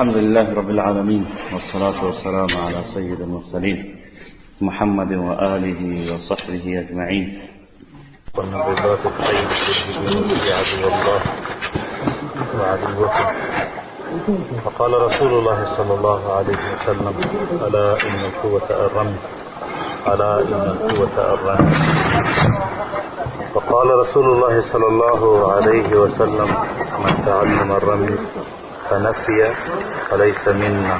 الحمد لله رب العالمين، والصلاة والسلام على سيد المرسلين محمد وآله وصحبه أجمعين. والنبيات الخير في عدو الله وعدوكم. فقال رسول الله صلى الله عليه وسلم: ألا إن القوة الرمي، ألا إن القوة الرمي. فقال رسول الله صلى الله عليه وسلم: من تعلم الرمي فنسي فليس منا،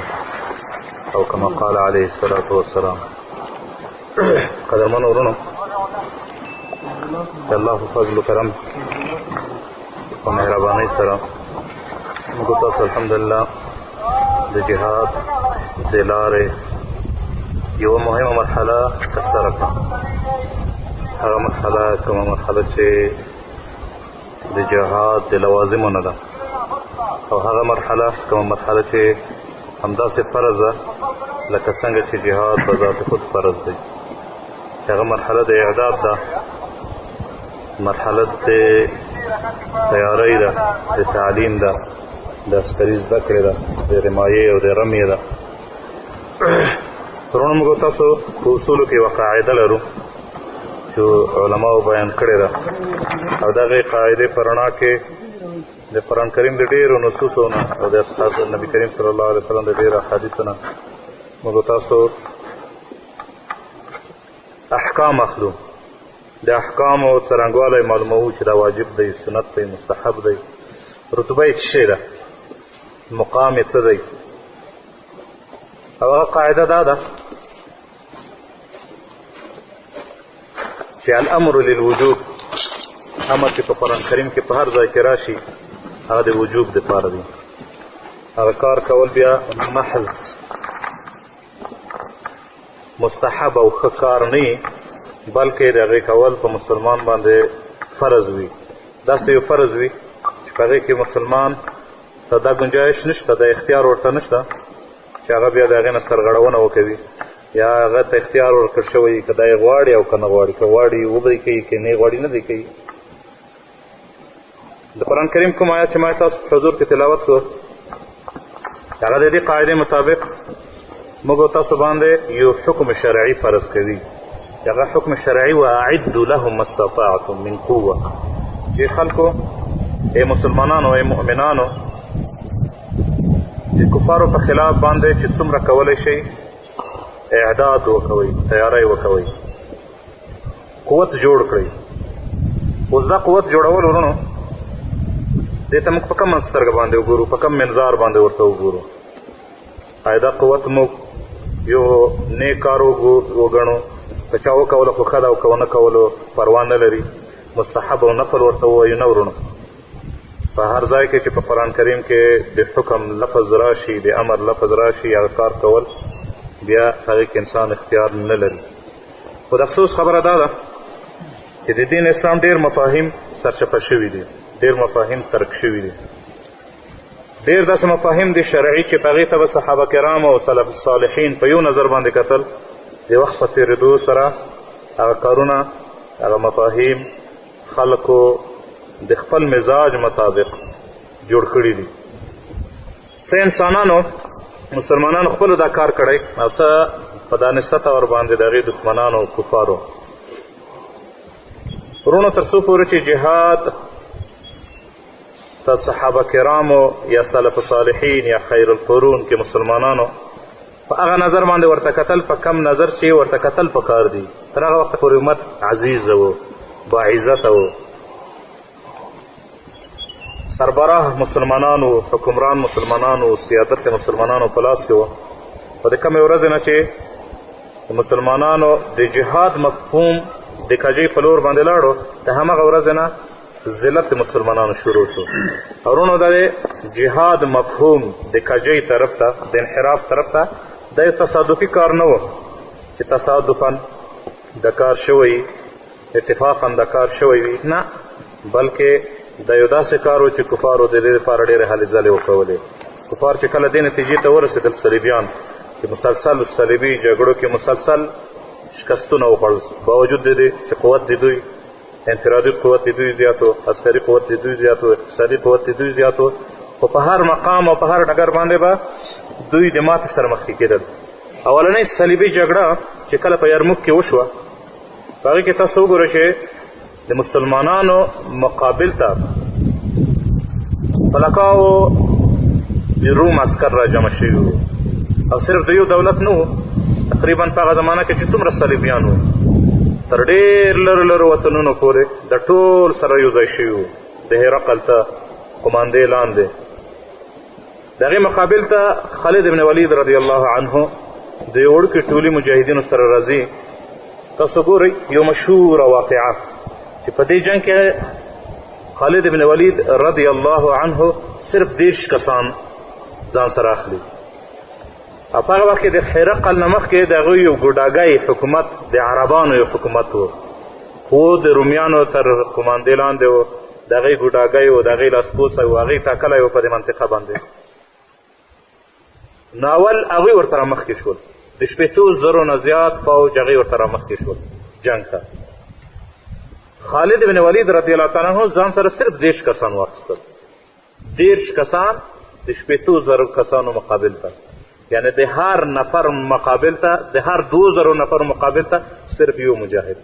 او كما قال عليه الصلاة والسلام. قدرمن ورونو، الله فضل و کرم و مهربانی سره موږ تاسو الحمدلله د جهاد د لارې یوه مهمه مرحله ترسره کړه. هغه مرحله کومه مرحله چې د جهاد د لوازمو نه ده، او هغه مرحله کومه مرحله چې همداسې فرض ده لکه څنګه چې جهاد په ذات خود فرض دی. هغه مرحله د اعداد ده، مرحله د تیاری ده، د تعلیم ده، د عسکري زده کړې ده، د رمایې او د رمې ده. ورونو، موږ تاسو په اصولو کې یوه قاعده لرو چې علماو بیان کړې ده، او دغې قاعدې په رڼا کې د قرآن کریم د ډېرو نصوصو نه او د اصحاب نبي کریم صلی الله علیه وسلم د ډېرو احادیثو نه موږ تاسو احکام اخلو. د احکامو څرنګوالی معلوموو چې دا واجب دی، سنت دی، مستحب دی، رتبه یې څه شی ده، مقام یې څه دی. او هغه قاعده دا ده چې الامر للوجوب، امر چې په قرآن کریم کې په هر ځای کې راشي هغه د وجوب د پاره دی. هغه کار کول بیا محض مستحب او ښه کار نه، بلکې د هغې کول په مسلمان باندې فرض وي. داسې یو فرض وي چې په هغې کې مسلمان ته دا ګنجایش نشته، د اختیار ورته نشته چې هغه بیا د هغې نه سرغړونه وکوي، یا هغه ته اختیار ورکړل شوی که دا یې غواړي او که نه غواړي، که غواړي وبه یې کوي، که نه یې غواړي نه دی کوي. د قرآن کریم کوم آیات چې ما تاسو په حضور کې تلاوت کړو هغه د دې قاعدې مطابق موږ تاسو باندې یو حکم شرعي فرض کوي. هغه حکم شرعي: واعدوا لهم ما استطعتم من قوه، چې خلکو ای مسلمانانو، ای مؤمنانو، د کفارو په خلاف باندې چې څومره کولی شئ اعداد وکوئ، تیاری وکوئ، قوت جوړ کړئ. اوس دا قوت جوړول ورونو دې ته موږ په کم سترګه باندې وګورو، په کم منظار باندې ورته وګورو. آیا دا قوت موږ یو نیک کار وګڼو، که چا وکوله خو ښه ده او که ونه کولو پروا نه لري، مستحب او نفل ورته ووایو؟ نه ورونو، په هر ځای کې چې په قرآن کریم کې د حکم لفظ راشي، د امر لفظ راشي، هغه کار کول بیا هغې کې انسان اختیار نه لري. خو د افسوس خبره دا ده چې د دین اسلام ډېر مفاهیم سرچپه شوي دي، ډېر مفاهیم ترک شوي دي. ډېر داسې مفاهیم دي شرعي چې په هغې ته به صحابه کرام او سلف صالحین په یو نظر باندې کتل، د وخت په تېرېدو سره هغه کارونه، هغه مفاهیم خلکو د خپل مزاج مطابق جوړ کړي دي. څه انسانانو، مسلمانانو خپلو دا کار کړی، او څه په دانسته طور باندې د هغې دښمنانو او کفارو. ورونو، تر څو پورې چې جهاد ته صحابه کرامو یا سلف صالحین یا خیر القرون کې مسلمانانو په هغه نظر باندې ورته کتل، په کم نظر چې ورته کتل پکار دي. تر هغه وخته پورې امت عزیز و، باعزته و، سربراه مسلمانانو، حکمران مسلمانانو، سیادت مسلمانانو په لاس کې و. په د کمې ورځې نه چې د مسلمانانو د جهاد مفهوم د کجۍ په لور باندې لاړو، د همغه ورځې نه ذلت د مسلمانانو شروع شو. ورونو، دا د جهاد مفهوم د کجۍ طرف ته، د انحراف طرف ته، دا یو تصادفي کار نه و چې تصادفاً د کار شوی، اتفاقاً د کار شوی وي، نه، بلکې دا یو داسې کار و چې کفارو د دې لپاره ډېرې هلې ځلې وکولې. کفار چې کله دې نتیجې ته ورسېدل، صلیبیان چې مسلسل صلیبي جګړو کې مسلسل شکستونه وخوړل، باوجود د دې چې قوت د دوی، انفرادي قوت د دوی زیات و، عسکري قوت د دوی زیات و، اقتصادي قوت د دوی زیات و، خو په هر مقام او په هر ډګر باندې به دوی د ماتې سره مخکې کېدل. اولنۍ صلیبي جګړه چې کله په یرموک کې وشوه، په هغې کې تاسو وګورئ چې د مسلمانانو مقابل ته په لکاو د روم عسکر را جمع شوي وو، او صرف د یو دولت نه وو، تقریبا په هغه زمانه کې چې څومره صلیبیان وو تر ډېر لرو لرو وطنونو پورې د ټول سره یو ځای شوي وو د هرقل ته قماندې لاندې. د هغې مقابل ته خالد بن ولید رضی الله عنه د یو وړوکي ټولي مجاهدینو سره راځي. تاسو ګورئ یو مشهوره واقعه چې په دې جنګ کې خالد بن ولید رضی الله عنه صرف 30 کسان ځان سره اخلي، او په هغه وخت کې د هرقل نه مخکې د هغوی یو ګوډاګی حکومت د عربانو یو حکومت و، خو د رومیانو تر قماندې لاندې و، د هغې ګوډاګی و، د هغې لاسپوڅی و، هغې ټاکلی و په دې منطقه باندې. نو اول هغوی ورته رامخکې شول، د 80,000 نه زیات فوج هغوی ورته رامخکې شول جنګ ته. خالد بن ولید رضی الله تعالی عنه ځان سره صرف 30 کسان واخیستل، 30 کسان د 80,000 کسانو مقابل ته، یعنی د هر نفر مقابل ته، د هر 2,000 نفر مقابل ته صرف یو مجاهد.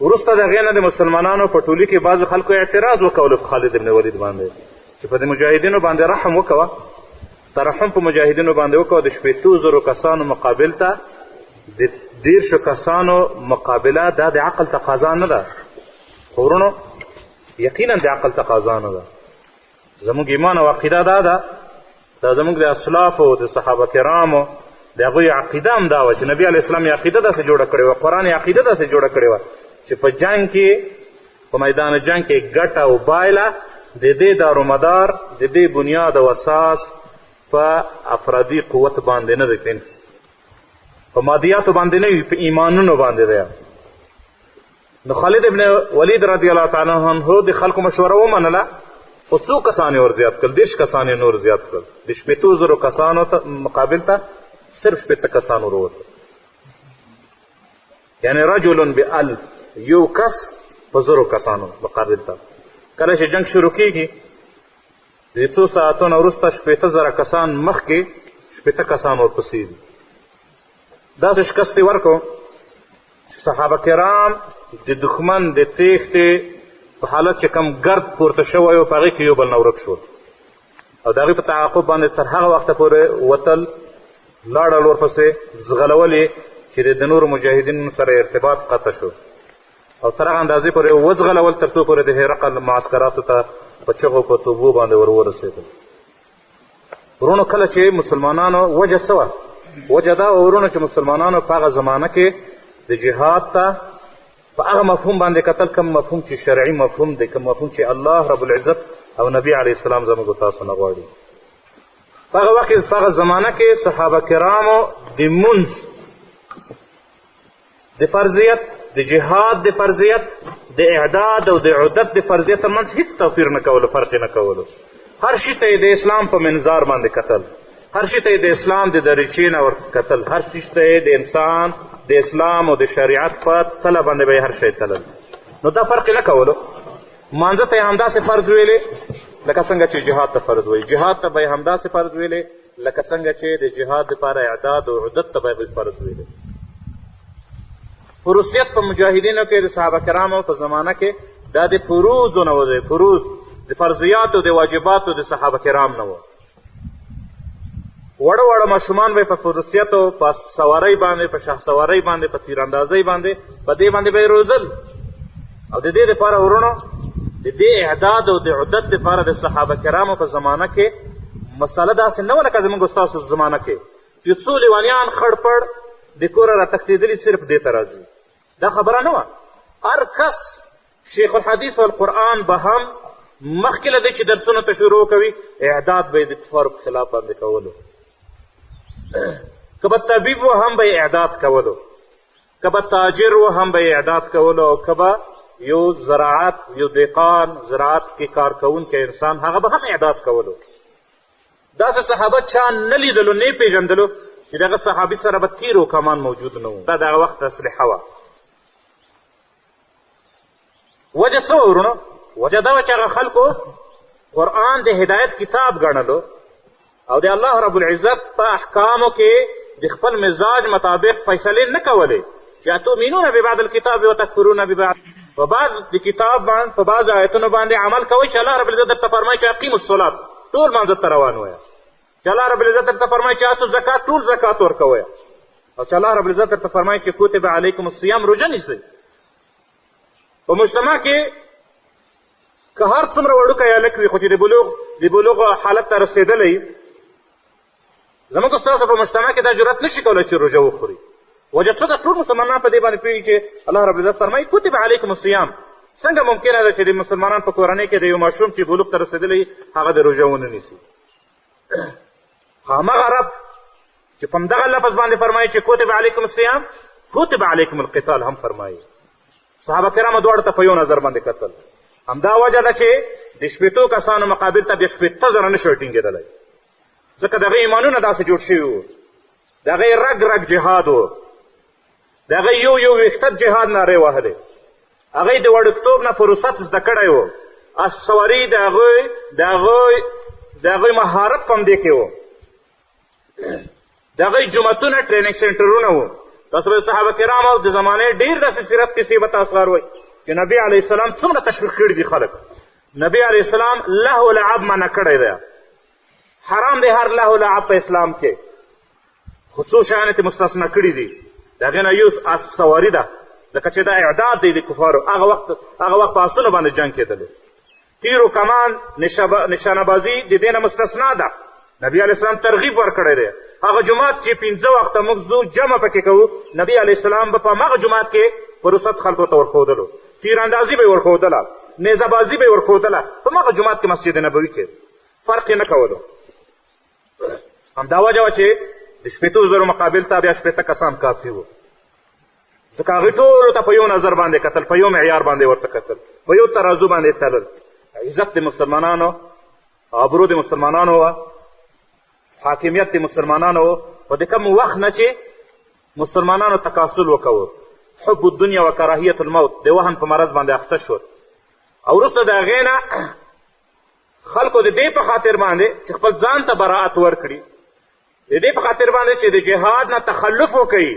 وروسته د هغې نه د مسلمانانو په ټولي کې بعضو خلکو اعتراض وکولو په خالد بن ولید باندې چې په دې مجاهدینو باندې رحم وکوه، ترحم په مجاهدینو باندې وکوه. د 80,000 کسانو مقابل ته د 30 کسانو مقابله دا د عقل تقاضا نه ده. خو ورونو یقینا د عقل تقاضا نه ده. زموږ ایمان او عقیده دا ده، دا زموږ د اسلافو د صحابه کرامو د هغوی عقیده هم دا وه چې نبي علیه السلام یې عقیده داسې جوړه کړې وه، قرآن یې عقیده داسې جوړه کړې وه چې په جنګ کې، په میدان جنګ کې ګټه او بایله د دې دارومدار، د دې بنیاد او اساس په افرادي قوت باندې نه دی، په مادیاتو باندې نه وي، په ایمانونو باندې دی. نو خالد ابن ولید رضی الله تعالی عنه د خلکو مشوره ومنله، خو څو کسان یې ور زیات کړل، 30 کسان یې نور زیات کړل. د 80,000 کسانو مقابل ته صرف 80 کسان وروتل، یعنی رجل ب1000، یو کس په 1000 کسانو مقابل ته. کله چې جنګ شروع کېږي د څو ساعتونو وروسته 80,000 کسان مخکې 80 کسان ورپسې دي. داسې شکست یې ورکړو صحابه کرام د دښمن د تیښتې په حالت چې کم ګرد پورته شوی و په هغې کې یو بل نه ورک شول، او د هغوی په تعاقب باندې تر هغه وخته پورې وتل، لاړل ورپسې، ځغلول یې چې د نورو مجاهدینو سره ارتباط قطع شو، او تر هغه اندازې پورې وځغلول تر څو پورې د هرقل معسکراتو ته په چغو په توبو باندې ورورسېدل. ورونو کله چې مسلمانانو وجه څه وه؟ وجه دا ورونو چې مسلمانانو په هغه زمانه کې د جهاد ته په هغه مفهوم باندې کتل، کوم مفهوم چې شرعي مفهوم دی، کوم مفهوم چې الله رب العزت او نبی علیه السلام زموږ تاسو نه غواړي. په هغه وخت کې، په هغه زمانه کې صحابه کرامو د منځ د فرضیت، د جهاد د فرضیت، د اعداد او د عدت د فرضیت ترمنځ هیڅ توپیر نه کولو، فرق نه کولو. هر شي ته یې د اسلام په منظار باندې کتل، هر شي ته یې د اسلام د دریچې نه ورکتل، هر شي ته یې د انسان د اسلام او د شریعت په تله باندې به یې هر شی تلل. نو دا فرق یې نه کولو. مانځه ته یې همداسې فرض ویلې لکه څنګه چې جهاد ته فرض وایي، جهاد ته به یې همداسې فرض ویلې لکه څنګه چې د جهاد دپاره اعداد او عدت ته به یې فرض ویلې. فروسیت په مجاهدینو کې د صحابه کرامو په زمانه کې دا د فروضو نه و، د فروض د فرضیاتو د واجباتو د صحابه کرام نه و. وړه وړه ماشومان به په فروسیتو، په سوارۍ باندې، په شاه سوارۍ باندې، په تیراندازۍ باندې، په دې باندې به یې روزل. او د دې دپاره ورونو د دې اعداد او د عدت دپاره د صحابه کرامو په زمانه کې مسله داسې نه وه لکه زموږ ستاسو زمانه کې چې څو لیونیان خړ پړ د کوره را تښتېدلي صرف دې ته راځي. دا خبره نه وه. هر کس شیخ الحدیث والقرآن به هم مخکې له دې چې درسونو ته شروع کوي، اعداد به یې د کفارو په خلاف باندې کولو. که به طبیب و هم به یې اعداد کولو، که به تاجر و هم به یې اعداد کولو، او که به یو زراعت، یو دهقان، زراعت کې کار کوونکی انسان، هغه به هم اعداد کولو. داسې صحابه چا نه لیدلو، نه یې پېژندلو چې دغه صحابي سره به تیر و کمان موجود نه و. دا دغه وخت اسلحه وه. وجه څه وه ورونو؟ وجه دا وه چې هغه خلکو قرآن د هدایت کتاب ګڼلو او د الله رب العزت په احکامو کې د خپل مزاج مطابق فیصلې نه کولې چې اتؤمنون ببعض الکتاب وتکفرون ببعض. په بعض د کتاب باندې په بعض آیتونو باندې عمل کوئ چې الله رب العزت درته فرمایي چې اقیموا الصلات ټول مانځه ته روان وایه، چې الله رب العزت درته فرمایي چې اتو زکات ټول زکات ورکوئ، او چې الله رب العزت درته فرمایي چې کتب علیکم الصیام روژه نیسئ. په مجتمع کې که هر څومره وړوکی هلک وي خو چې د بلوغ حالت ته رسېدلی زموږ ستاسو په مجتمع کې دا جرأت نشي کولی چې روژه وخوري. وجه څه ده؟ ټول مسلمانان په دې باندې پوهېږي چې الله رب العزت فرمایي کتب علیکم الصیام. څنګه ممکنه ده چې د مسلمانان په کورنۍ کې د یو ماشوم چې بلوغ ته رسېدلی هغه د روژه ونه نیسي؟ همغه رب چې په همدغه لفظ باندې فرمایي چې کتب علیکم الصیام کتب علیکم القتال هم فرمایي. صحابه کرامو دواړو ته په یو نظر باندې کتل. همدا وجه ده چې د شپېتو کسانو مقابل ته د 80,000 نه شوی ټینګېدلی، ځکه د هغې ایمانونه داسې جوړ شوي وو، د هغې رګ رګ جهاد و، د هغې یو ویښته جهاد نارې وهلې، هغې د وړکتوب نه فرصت زده کړی و، اس سواري د هغوی مهارت په همدې کې و، د هغوی جوماتونه ټریننګ سینټرونه وو. تاسو به صحابه کرامو د زمانې ډېر داسې سیرت کیسې به تاسو غواړئ چې نبي علیه السلام څومره تشویق کړي دي خلک. نبي علیه السلام لهو لعب منع کړی دی، حرام دی هر لهو لعب په اسلام کې، خو څو شیانې ترې مستثنا کړي دي. د هغې نه یو اس سواري ده، ځکه چې دا اعداد دی د کفارو. هغه وخت په اسونو باندې جنګ کېدلو. تیر و کمان نشانه بازي د دې نه مستثنا ده. نبي علیه السلام ترغیب ورکړی دی. هغه جومات چې 5 وخته موږ ځو جمع پکې کوو، نبي علیه السلام به په همغه جومات کې فرصت خلکو ته ورښودلو، تیراندازي به یې ورښودله، نیزه بازي به یې ورښودله، په همغه جومات کې مسجد نبوي کې فرق یې نه کولو. همدا وجه وه چې د 80,000 مقابل ته بیا 80 کسان کافي وو، ځکه هغوی ټولو ته په یو نظر باندې کتل، په یو معیار باندې ورته کتل، په یو ترازو باندې تلل. عزت د مسلمانانو، آبرو د مسلمانانو وه، حاکمیت د مسلمانانو وو. په د کوم وخت نه چې مسلمانانو تکاسل وکوو، حب الدنیا و کراهیت الموت، د وهن په مرض باندې اخته شو، او وروسته د هغې نه خلکو د دې په خاطر باندې چې خپل ځان ته براعت ورکړي، د دې په خاطر باندې چې د جهاد نه تخلف وکوي،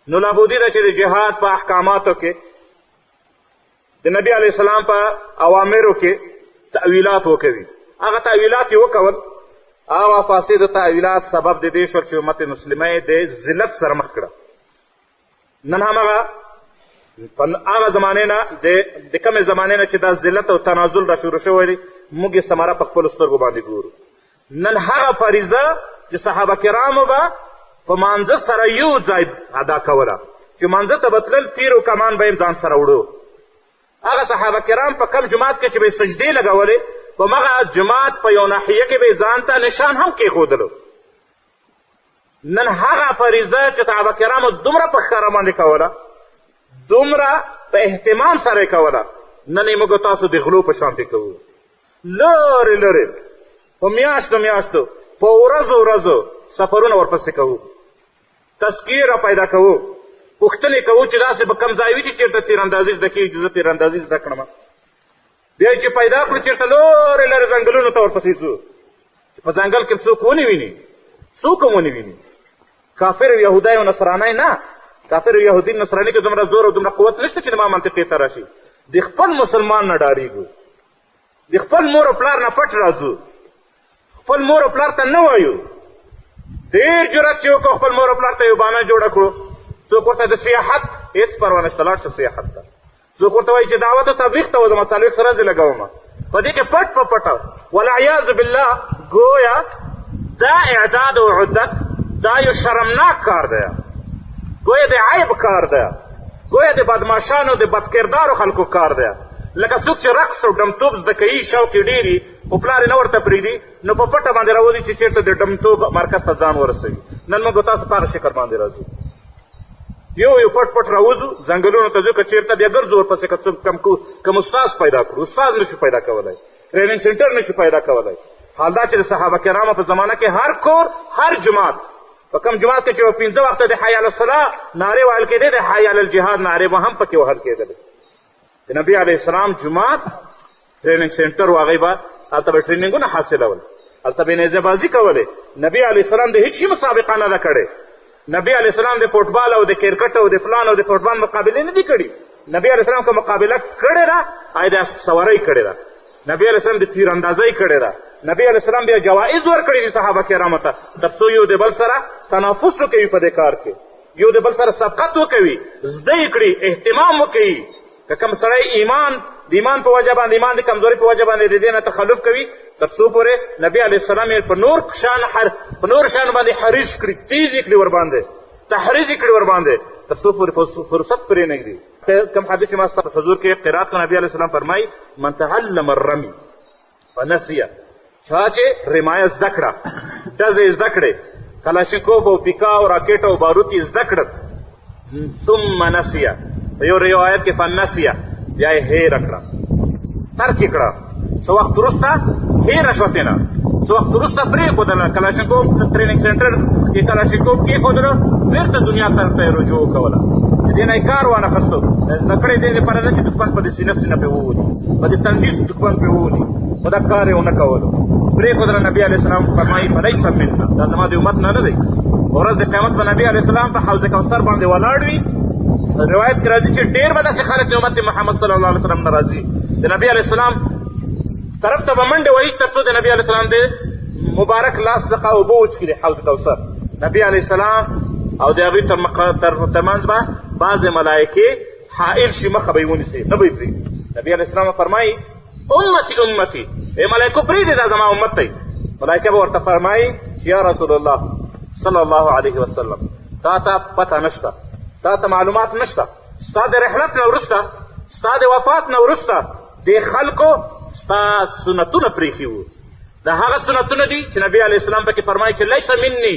نو لابودي ده چې د جهاد په احکاماتو کې د نبي علیه السلام په اوامرو کې تأویلات وکوي. هغه تأویلات یې وکول، هغه فاسد تأویلات سبب د دې شو چې امت مسلمه یې د ذلت سره مخ کړه. نن همغه هغه زمانې نه د کمې زمانې نه چې دا ذلت او تنازل را شروع شوی دی، موږ یې ثمره په خپلو سترګو باندې ګورو. نن هغه فریضه چې صحابه کرامو به په مانځه سره یو ځای ادا کوله، چې مانځه ته به تلل، تیر و کمان به یې ځان سره وړو. هغه صحابه کرام په کم جماعت کې چې به یې سجدې لګولې، په مغه جماعت په یو ناحیه کې به یې ځان ته نشان هم کېښودلو. نن هغه فریضه چې صحابه کرامو دومره په ښکاره باندې کوله، دومره په اهتمام سره یې کوله، نن یې موږ تاسو د غلو په شانتې کوو. لرې لرې په میاشتو په ورځو سفرونه ورپسې کوو، تذکیر را پیدا کوو، پوښتنې کوو چې داسې به کوم ځای وي چې چېرته تیراندازي زده کېږي، چې زه تیراندازي زده کړم. بیا چې پیدا کړو چېرته لرې ځنګلونو ته ورپسې ځو، چې په ځنګل کې څوک ونه ویني، څوک هم ونه ویني. کافر او یهودی او نصرانی نه، کافر او یهودي نصراني کې دومره زور او دومره قوت نشته چې د ما منطقې ته راشي. د خپل مسلمان نه ډارېږو، د خپل مور او پلار نه پټ راځو، خپل مور او پلار ته نه وایو. ډېر جرأت چې وکړو خپل مور او پلار ته یو بانه جوړه کړو، څوک ورته د سیاحت هېڅ پروا نشته، لاړ شه سیاحت ته. څوک ورته وایي چې دعوت او تبلیغ ته وځم، 40 ورځې لګوم، په دې کې پټ په پټه والعیاذ بالله گویا دا اعداد او عدت دا یو شرمناک کار دی، گویا د عیب کار دی، گویا د بدماشانو د بدکردارو خلکو کار دی. لکه څوک چې رقص او ډمتوب زده کوي، شوق یې ډېر وي، خو پلار یې نه ورته پرېږدي، نو په پټه باندې راوځي چې چېرته د ډمتوب مرکز ته ځان ورسوي. نن موږ تاسو په هغه شکل باندې راځو، یو پټ راوځو، ځنګلونو ته ځو، که چېرته بیا ګرځو ورپسې، که څوک کم استاذ پیدا کړو، استاذ نشو پیدا کولی، ټریننګ سینټر نشو پیدا کولی. حال دا چې د صحابه کرامو په زمانه کې هر کور، هر جماعت، په کوم جماعت کې چې 15 وخته د حي علی الصلاة نارې وهل کېدې، د حي علی الجهاد نارې به هم پکې وهل کېدلې. د نبي علیه السلام جماعت ټریننګ سینټر و، هغوی به هلته به ټریننګونه حاصلول، هلته به نیزه بازي کولې. نبي علیه السلام د هېڅ شي مسابقه نه ده کړې. نبي علیه السلام د فوټبال او د کرکټ او د فلان او د فوټبال مقابلې نه دي کړي. نبي علیه السلام که مقابله کړې ده هغه د سوارۍ کړې ده. نبي علیه السلام د تیراندازۍ کړې ده. نبي علیه السلام بیا جوایز ورکړي دي صحابه کرامو ته، تر څو یو د بل سره تنافس وکوي په دې کار کې، یو د بل سره سبقت وکوي، زده یې کړي، اهتمام وکوي. که کوم سړی د ایمان په وجه باندې، ایمان د کمزورۍ په وجه باندې د دې نه تخلف کوي، تر څو پورې نبي علیه السلام یې په نور شان باندې حریص کړي، تیز یې کړي ورباندې، تحریض یې کړي ورباندې، تر څو پورې فرصت پرې نه ږدي. کوم حدیث ما ستا په حضور کې قرات کړ، نبي علیه السلام فرمایي من تعلم الرمی فنسیه، چا چې رمایه زده کړه، ډزې زده کړې، کلاشینکوف او پیکا او راکټ او باروت یې زده کړل، ثم نسیه، په یو روایت کې فنسیه، بیا یې هېره کړه، ترک یې کړه، څه وخت وروسته هېره شوه ترېنه، څه وخت وروسته پرېښودله، کلاشینکوف ټریننګ سینټر کې کلاشینکوف کېښودله، بېرته دنیا طرف ته یې رجوع کوله. د دې نه یې کار وانخیستو، زده کړی دې دپاره نه چې دښمن په دې سینه پرې وولي، په دې تندیس دښمن پرې وولي، خو دا کار یې ونه کولو، پرېښودله. نبي علیه السلام فرمایي فلیس منا، دا زما د امت نه دی. ورځ د قیامت به نبي علیه السلام په حوض کوثر باندې ولاړ وي. روایت کې راځي چې ډېر به داسې خلک د امت محمد صلی الله علیه وسلم نه راځي، د نبي علیه السلام طرف ته به منډې وهي تر څو د نبي علیه السلام د مبارک لاس څخه اوبه وڅښي د حوض کوثر. نبي علیه السلام او د هغوی ترمنځ به بعضې ملایکې حائل شي، مخه به یې ونیسي، نه به یې پرېږدي. نبي علیه السلام فرمایي امتي امتي، ای ملایکو پرېږدې دا زما امت دی. ملایکه به ورته فرمایي چې یا رسول الله صلی الله علیه وسلم، تا ته پته نشته، تا ته معلومات نشته، ستا د رحلت نه وروسته، ستا د وفات نه وروسته دې خلکو ستا سنتونه پرېښي وو. دا هغه سنتونه دي چې نبي علیه السلام پکې فرمایي چې لیس مني،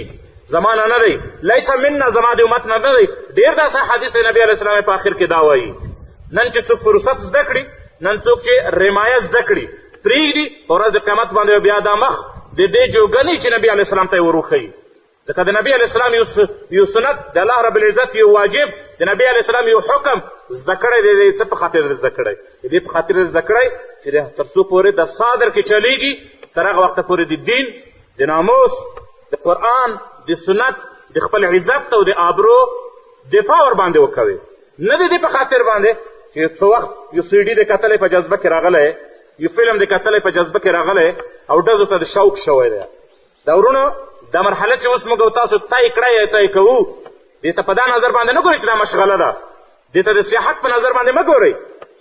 زما نه نه دی، لیس منا، زما د امت نه نه دی. ډېر داسې حدیث دی نبي علیه السلام په آخر کې دا وایي. نن چې څوک فرصت زده کړي، نن څوک چې رمایه زده کړي، پرېږدي، په ورځ د قیامت باندې بیا دا مخ د دې جوګنۍ چې نبي علیه السلام ته یې وروښیي. ځکه د نبي علیه السلام یو سنت، د الله رب العزت یو واجب، د نبي علیه السلام یو حکم زده کړی دی. د څه په خاطر زده کړی؟ د دې په خاطر زده کړی چې تر څو پورې د صادر کې چلیږي، تر هغه وخته پورې د دین، د ناموس، د قرآن، د سنت، د خپل عزت او د آبرو دفاع ورباندې وکوي. نه د دې په خاطر باندې چې څه وخت یو CD د کتلې په جذبه کې راغلی، یو فلم د کتلې په جذبه کې راغلی او ډزو ته د شوق شوی دی. دا ورونو دا مرحله چې اوس موږ او تاسو طی کړی یا طی کوو، دې ته په دا نظر باندې نه ګورئ چې دا مشغله ده، دې ته د سیاحت په نظر باندې مه ګورئ،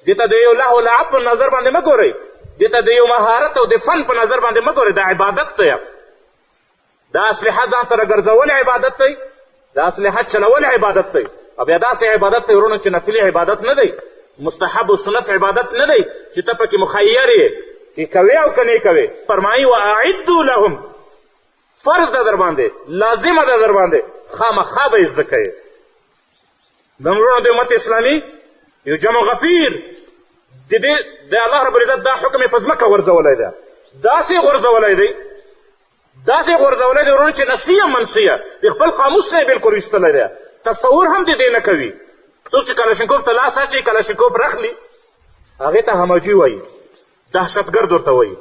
دې ته د یو لهو لعب په نظر باندې مه ګورئ، دې ته د یو مهارت او د فن په نظر باندې مه ګورئ. دا عبادت دی، دا اسلحه ځان سره ګرځول عبادت دی، دا اسلحه چلول عبادت دی. او بیا داسې عبادت دی ورونو چې نفلي عبادت نه دی، مستحب و سنت عبادت نه دی چې ته پکې مخیر یې چې کوې او که نه کوې. فرمایي واعدوا لهم، فرض ده در باندې، لازمه ده در باندې، خامخا به یې زده کوې. د ورونو د امت اسلامي یو جمع غفیر د الله رب العزت دا حکم یې په ځمکه غورځولی دی، داسې غورځولی دی، داسې غورځولی دی ورونو چې نسیه منسیه د خپل قاموس نه یې بلکل ایستلی دی، تصور هم د دې نه کوي. څوک چې کلاشینکوف ته لاس اچوي، کلاشینکوف رخلي، هغې ته همجي وایي، دهشتګرد ورته وایي،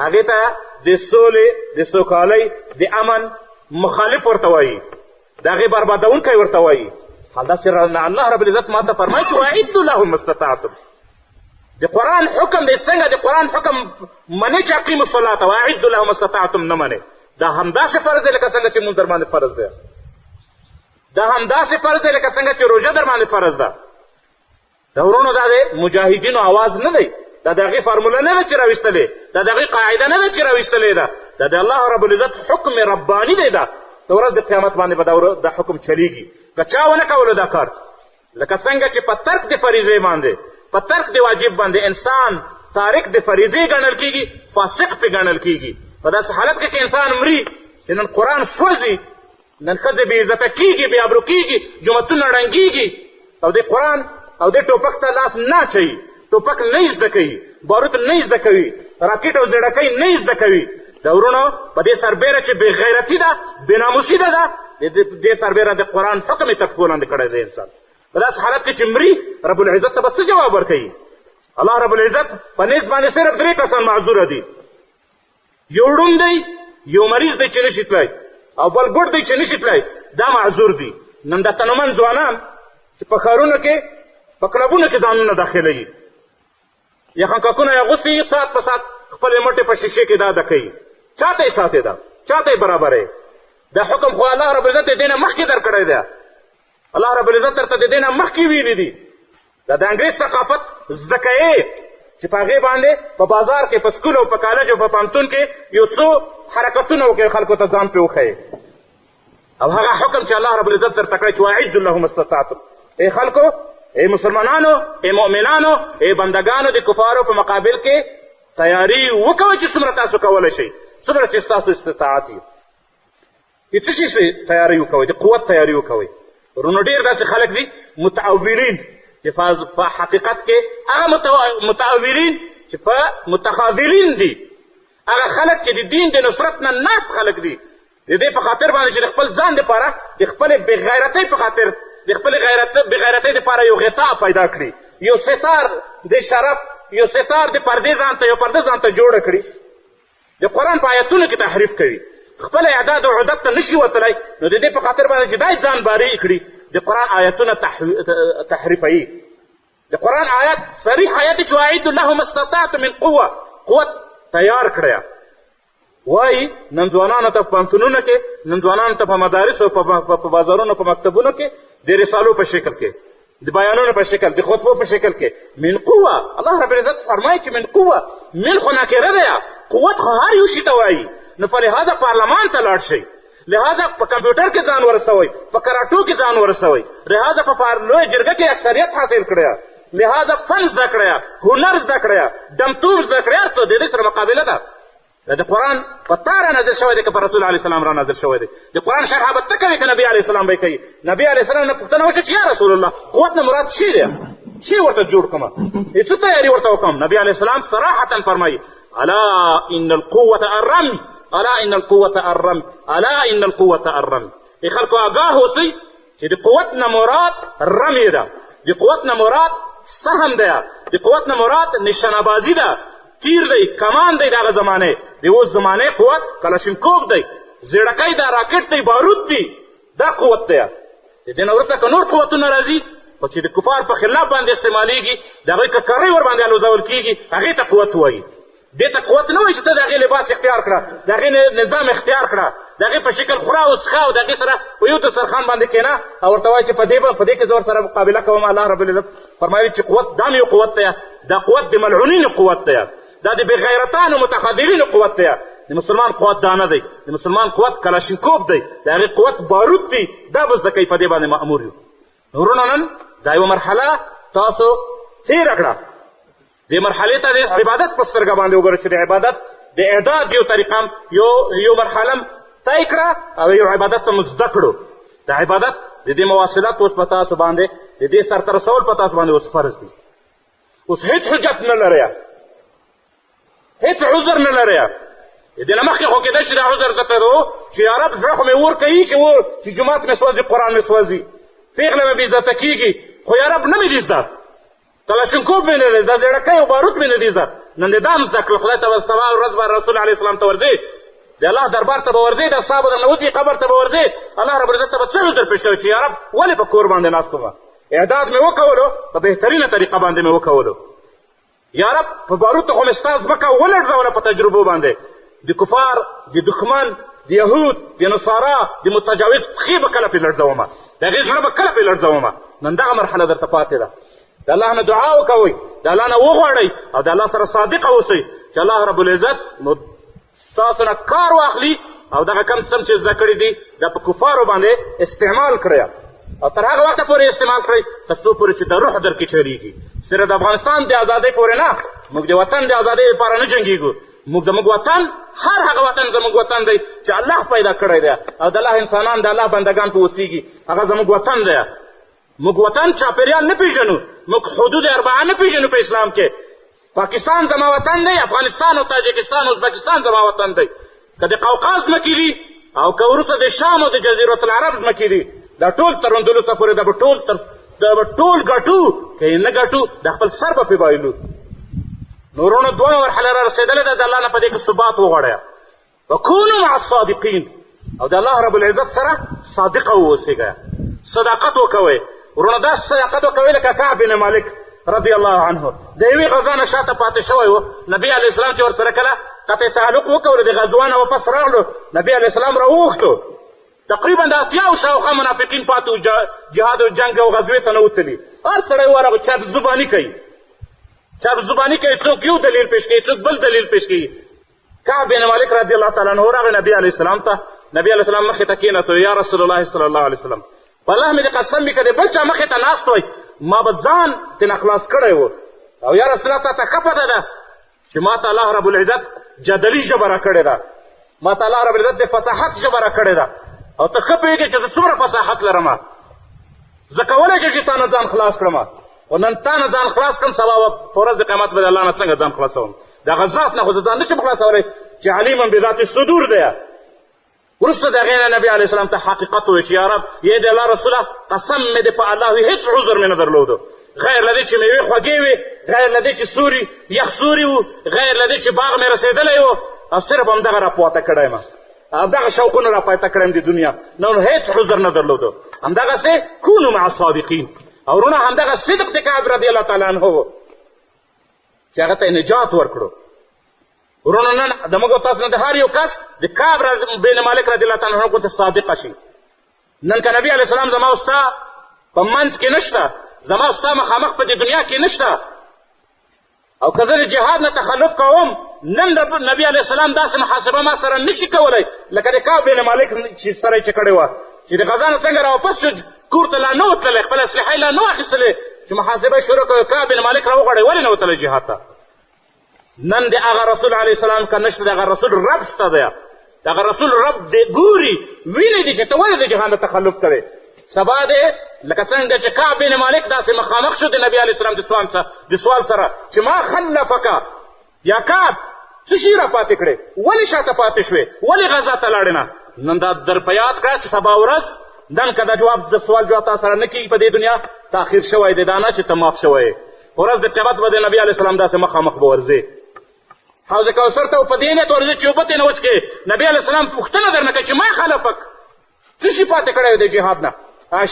هغې ته د سولې، د سوکالۍ، د امن مخالف ورته وایي، د هغې بربادونکی ورته وایي. همداسې الله رب العزت ما ته فرمایي چې واعدوا لهم ما استطعتم. د قرآن حکم دی، څنګه د قرآن حکم منې چې اقیموا الصلاة واعدوا لهم ما استطعتم نه منې، دا همداسې فرض دی لکه څنګه چې مونځ در باندې فرض دی، دا همداسې فرض دی لکه څنګه چې روژه در باندې فرض ده. د ورونو دا د مجاهدینو آواز نه دی، دا د هغې فارموله نه ده چې راویستلې، دا د هغې قاعده نه ده چې راویستلې ده، دا د الله رب العزت حکم رباني دی. دا د ورځ د قیامت باندې به دا حکم چلیږي که چا ونه کولو دا کار. لکه څنګه چې په ترک د فریضې باندې، په ترک د واجب باندې انسان تارک د فریضې ګڼل کېږي، فاسق پې ګڼل کېږي. په داسې حالت کې چې انسان مري چې نن قرآن سوځي، نن ښځې بې عزته کېږي، بې ابرو کېږي، جوماتونه ړنګېږي، او د قرآن او د ټوپک ته لاس نه اچوي، ټوپک نه یې زده کوي، باروت نه یې زده کوي، راکټ او زړکۍ نه یې زده کوي. د ورونو په دې سربیره چې بې غیرتي ده، بې ناموسي ده، دې سربیره د قرآن حکم یې تفکو لاندې کړی دی انسان. په داسې حالت کې چې مري، رب العزت ته به څه جواب ورکوي؟ الله رب العزت په نیز باندې صرف 3 کسان معذوره دي. یو ړوند دی، یو مریض دی چې نشي تللی، او بل ګوډ دی چې نشي تللی، دا معذور دي. نن د تنومن ځوانان چې په ښارونو کې په کلبونو کې ځانونه داخلوي، یخنککونه یې اغوستي، ساعت په ساعت خپلې مټې په شیشې کې دا کوي. چاته یې ساتې ده؟ چاته یې برابرې؟ دا حکم خو الله رب العزت د دې نه مخکې در کړی دی. الله رب العزت درته د دې نه مخکې ویلي دي. دا د انګریز ثقافت زده کوې چې په هغې باندې په بازار کې په سکول او په کالج او په پوهنتون کې یو څو حرکتونه وکړې، خلکو ته ځان پرې وښیې، او هغه حکم چې الله رب العزت درته کړی چې واعدوا لهم استطعتم. ای خلکو، ای مسلمانانو، ای مؤمنانو، ای بندګانو، د کفارو په مقابل کې تیاری وکوئ چې څومره تاسو کولی شئ، څومره چې ستاسو استطاعت وي. د څه شي تیاری وکوئ؟ د قوت تیاری وکوئ. ورونو ډېر داسې خلک دي متعولین چې په حقیقت کې هغه متعولین چې په متخاذلین دي، هغه خلک چې د دین د نصرت نه ناس خلک دي، د دې په خاطر باندې چې د خپل ځان دپاره د خپلې بېغیرتۍ په خاطر د خپلې بېغیرتۍ دپاره یو غطا پیدا کړي، یو ستار د شرف، یو ستار د پردې ځان ته، یو پرده ځان ته جوړه کړي، د قرآن په آیتونو کې تحریف کوي، خپل اعداد او عدد ته نشي وتلی، نو د دې په خاطر باندې چې دا ځان بارې کړي، د قرآن آیتونه تحریفوي. د قرآن آیت صریح آیت چې واعدوا لهم استطعتم من قوت تیار کړی. وایي نن ځوانانو ته په پوهنتونونو کې، نن ځوانانو ته په مدارسو او په بازارونو په مکتبونو کې د رسالو په شکل کې، د بیانونو په شکل، د خطبو په شکل کې من قوه. الله رب العزت فرمایي چې من قوه، من خو ناکره ده، قوت خو هر یو شي ته وایي. نو فلهذا پارلمان ته لاړ شئ، لہذا په کمپیوټر کې ځان ورسوئ، په کراټو کې ځان ورسوئ، لہذا په لویه جرګه کې اکثریت حاصل کړی، لہذا فن زده کړی، هنر زده کړی، دمتوب زده کړی، هر څه د دې سره مقابله ده. د قرآن په تا را نازل شوی دی که په رسول علیه السلام را نازل شوی دی؟ د قرآن شرحه به ته کوې که نبي علیه السلام به یې کوي؟ نبي علیه السلام نه پوښتنه وشوه چې یا رسول الله قوت نه مراد څه دی؟ څه ورته جوړ کړمه؟ څه تیاري ورته وکړم؟ نبي علیه السلام صراحتا فرمایي الا ان القوة الرمي، الا ان القوة الرمي، الا ان القوة الرمي. ای خلکو آگاه اوسئ چې د قوت نه مراد رمي ده، د قوت نه مراد سهم ده، د قوت نه مراد نشانه‌بازي ده، تیر دی، کمان دی، دغه زمانه د اوس زمانه قوت کلاشینکوف دی، زیړکی ده، راکټ دی، بارود دی، دا قوت دی. د دې نه وروسته که نور قوتونه راځي خو چې د کفار په خلاف باندې استعمالیږي، د هغوی ککرۍ ورباندې الوزول کېږي، هغې ته قوت وایي. دې ته قوت نه وایي چې ته د هغې لباس اختیار کړه، د هغې نظام اختیار کړه، د هغې په شکل خوره او څښه او د هغې سره په یو دسترخوان باندې کښېنه او ورته وایي چې په دې کې زه ورسره مقابله کوم. الله رب العزت فرمایي چې قوت دا یو قوت دی، دا قوت د ملعونینو قوت دی، دا د بېغیرتانو متخاذلینو قوت دی. د مسلمان قوت دا نه دی، د مسلمان قوت کلاشینکوف دی، د هغې قوت بارود دی. دا به زده کوي، په دې باندې مأمور یو. وروڼه نن دا یوه مرحله تاسو تېره کړه. دې مرحلې ته د عبادت په سترګه باندې وګورئ چې د عبادت د اعداد یو طریقه یو مرحله طی کړه او یو عبادت ته مو زده کړو. د عبادت د دې مواصلات اوس په تاسو باندې د دې سرته رسول په تاسو باندې اوس فرض دي. اوس هېڅ حجت نه لرئ، هېڅ عذر نه لرئ. د دې نه مخکې خو کېدای شي دا عذر درته و چې یا رب زړه خو مې ور کوي چې جومات مې سوځي، قرآن مې سوځي، پېغله مې بېعزته کېږي، خو یا رب نه مې دي زده، کلاشینکوف مې نه دی زده، زیړکی او بارود مې نه دي زده. نن دې دا هم زده کړه، خدای ته به سبا ورځ به رسول علیه السلام ته ورځې، د الله دربار ته به ورځې، د اصحابو درنه وځي، قبر ته به ورځې، الله رب العزت ته به څه عذر پېښ کوي چې یا رب ولې په کور باندې ناست ومه، اعداد مې وکولو، په بهترینه طریقه باندې مې وکولو، یا رب په بارودو خو مې ستا ځمکه ولړزوله په تجربو باندې. د کفار، د دښمن، د یهود، د نصارا، د متجاوز پښې به کله پرې لړزومه، د هغې زړه به کله پرې لړزومه. نن دغه مرحله درته پاتې ده. د الله نه دعا وکوئ، د الله نه وغواړئ او د الله سره صادقه اوسئ چې الله رب العزت ستاسو نه کار واخلي او دغه کم څه چې زده کړي دي دا په کفارو باندې استعمال کړئ او تر هغه وخته پورې استعمال کړئ تر څو پورې چې د روح در کې چلیږي. صرف د افغانستان د ازادۍ پورې نه، موږ د وطن د ازادۍ لپاره نه جنګېږو. موږ زموږ وطن، هر هغه وطن زموږ وطن دی چې الله پیدا کړی دی او د الله انسانان، د الله بندګان په اوسېږي، هغه زموږ وطن دی. موږ وطن چاپېریال نه پېژنو، موږ حدود 4 نه پېژنو په اسلام کې. پاکستان زما وطن دی، افغانستان او تاجکستان او ازبکستان زما وطن دی. که د قوقاز ځمکې دي او که وروسته د شام او د جزیرة العرب ځمکې دي، دا ټول تر اندلسه پورې دا به ټول ګټو، که یې نه ګټو د خپل سر به پرې بایلو. نو ورونو دومره مرحله را رسېدلې ده د الله نه په دې کې ثبات وغواړئ وکونو مع الصادقین او د الله رب العزت سره صادقه واوسېږئ صداقت وکوئ ورونو دا صداقت وکوئ لکه کعب بن مالک رضی الله عنه د یوې غزا نه شاته پاتې شوی و نبي علیه السلام چې ورسره کله قطع تعلق وکړو د غزوا نه واپس راغلو نبي علیه السلام راوغوښتو تقریبا د اتیاو شاوخوا منافقین پاتې وو جهاد او جنګ او غزوې ته نوتلي هر سړی ورغی چرب زباني کوي چرب زباني کوي څوک یو دلیل پیش کوي څوک بل دلیل پیش کوي کعب بن مالک رضی الله تعالی عنه راغی نبي علیه السلام ته نبي علیه السلام مخې ته کېناستو یا رسول الله صلی الله علیه وسلم په الله مې د قسم وي که د بل چا مخې ته ناست وی ما به ځان ترېنه خلاص کړی و او یا رسول الله تا ته ښه پته ده چې ما ته الله رب العزت جدلي ژبه را کړې ده ما ته الله رب العزت د فصاحت ژبه را کړې ده او ته ښه پوهېږې چې زه څومره فصاحت لرم زه کولی شم چې تا نه ځان خلاص کړم او نن تا نه ځان خلاص کړم سبا به په ورځ د قیامت به د الله نه څنګه ځان خلاصوم دغه ذات نه خو زه ځان نه شم خلاصولی چې علیما بذات الصدور دی وروسته د هغې نه نبي علیه السلام ته حقیقت ووایي چې یا رب یا د الله رسوله قسم مې د په الله وي هېڅ عذر مې نه درلودو غیر له دې چې میوې خوږې وې غیر له دې چې سوري یخ سوري وو غیر له دې چې باغ مې رسېدلی و او صرف همدغه را پواته کړی یم همدغه شوقونه را پایته کړی یم د دنیا نور هېڅ عذر نه درلودو همدغسې کونو مع الصادقین او وروڼه همدغه صدق د کعب رضی الله تعالی عنه و چې هغه ته نجات ورکړو ورونو نن د موږ تاسو نه د هر یو کس د کعب بن مالک رضی الله تعالی عنه غوندې صادقه شي نن که نبي علیه السلام زما او ستا په منځ کې نشته زما او ستا مخامخ په دې دنیا کې نشته او که زه د جهاد نه تخلف کوم نن نبي علیه السلام داسې محاسبه ما سره نشي کولی لکه د کعب بن مالک چې سره یې چې کړې وه چې د غزا نه څنګه راواپس شو کور ته لا نه وتللی خپل اسلحه یې لا نه واخیستلې چې محاسبه یې شروع کړې کعب بن مالک راوغواړئ ولې نه وتلی جهاد ته نن د هغه رسول علیه السلام که نشته د هغه رسول رب شته دی د هغه رسول رب دی ګوري ویني دي چې ته ولې د جهاد نه تخلف کوې سبا دی لکه څنګه چې کعب بن مالک داسې مخامخ شو د نبي علیه السلام د سوال سره چې ما خلفکه یا کعب څه شي را پاتې کړې ولې شاته پاتې شوې ولې غزا ته لاړې نه نن دا در په یاد کړه چې سبا ورځ نن که دا جواب د سوال جواب تا سره نه کېږي په دې دنیا تاخیر شوی دی دا نه چې ته معاف شوی یې ورځ د قیامت به د نبي علیه السلام داسې مخامخ به ورځې حوض کوثر ته په دې نیت ورځې چې اوبه ترې نه وڅښې نبي علیه السلام پوښتنه درنه کوي چې ما خلفک څه شي پاتې کړی د جهاد نه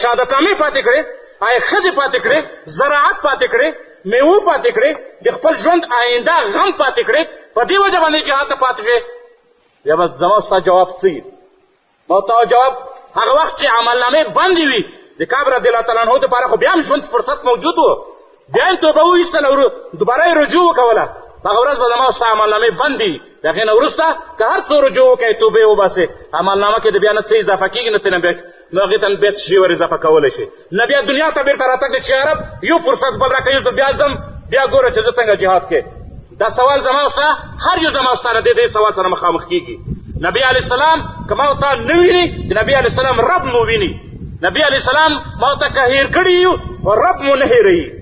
شهادتنامې پاتې کړې آیا ښځې پاتې کړې زراعت پاتې کړې میوه پاتې کړې د خپل ژوند آینده غم پاتې کړې په دې وجه باندې جهاد ته پاتې شوې بیا به زما ستا جواب څه وي ما تا جواب هغه وخت چې عملنامې بندې وي د کعب رضی الله تعالی عنه دپاره خو بیا هم ژوند فرصت موجود و بیا هم توبه وویستله دوباره یې رجوع وکوله هغه ورځ به زما ستا عملنامې بند دي د هغې نه وروسته که هر څو رجوع وکړې توبې وباسې عملنامه کې د بیا نه څه اضافه کېږي نه ترې نو هغې ته بیا څه شي ور اضافه کولی شي نه بیا دنیا ته بېرته راتګ دی چې یا رب یو فرصت بل را کوي بیا ځم بیا ګوره چې زه څنګه جهاد کې دا سوال زما او ستا هر یو زما او ستا نه دې سوال سره مخامخ کېږي نبي علیه السلام که ما او تا نه ویني د نبي علیه السلام رب مو ویني نبي علیه السلام ما او تا که هېر کړي یو خو رب مو نه هېروي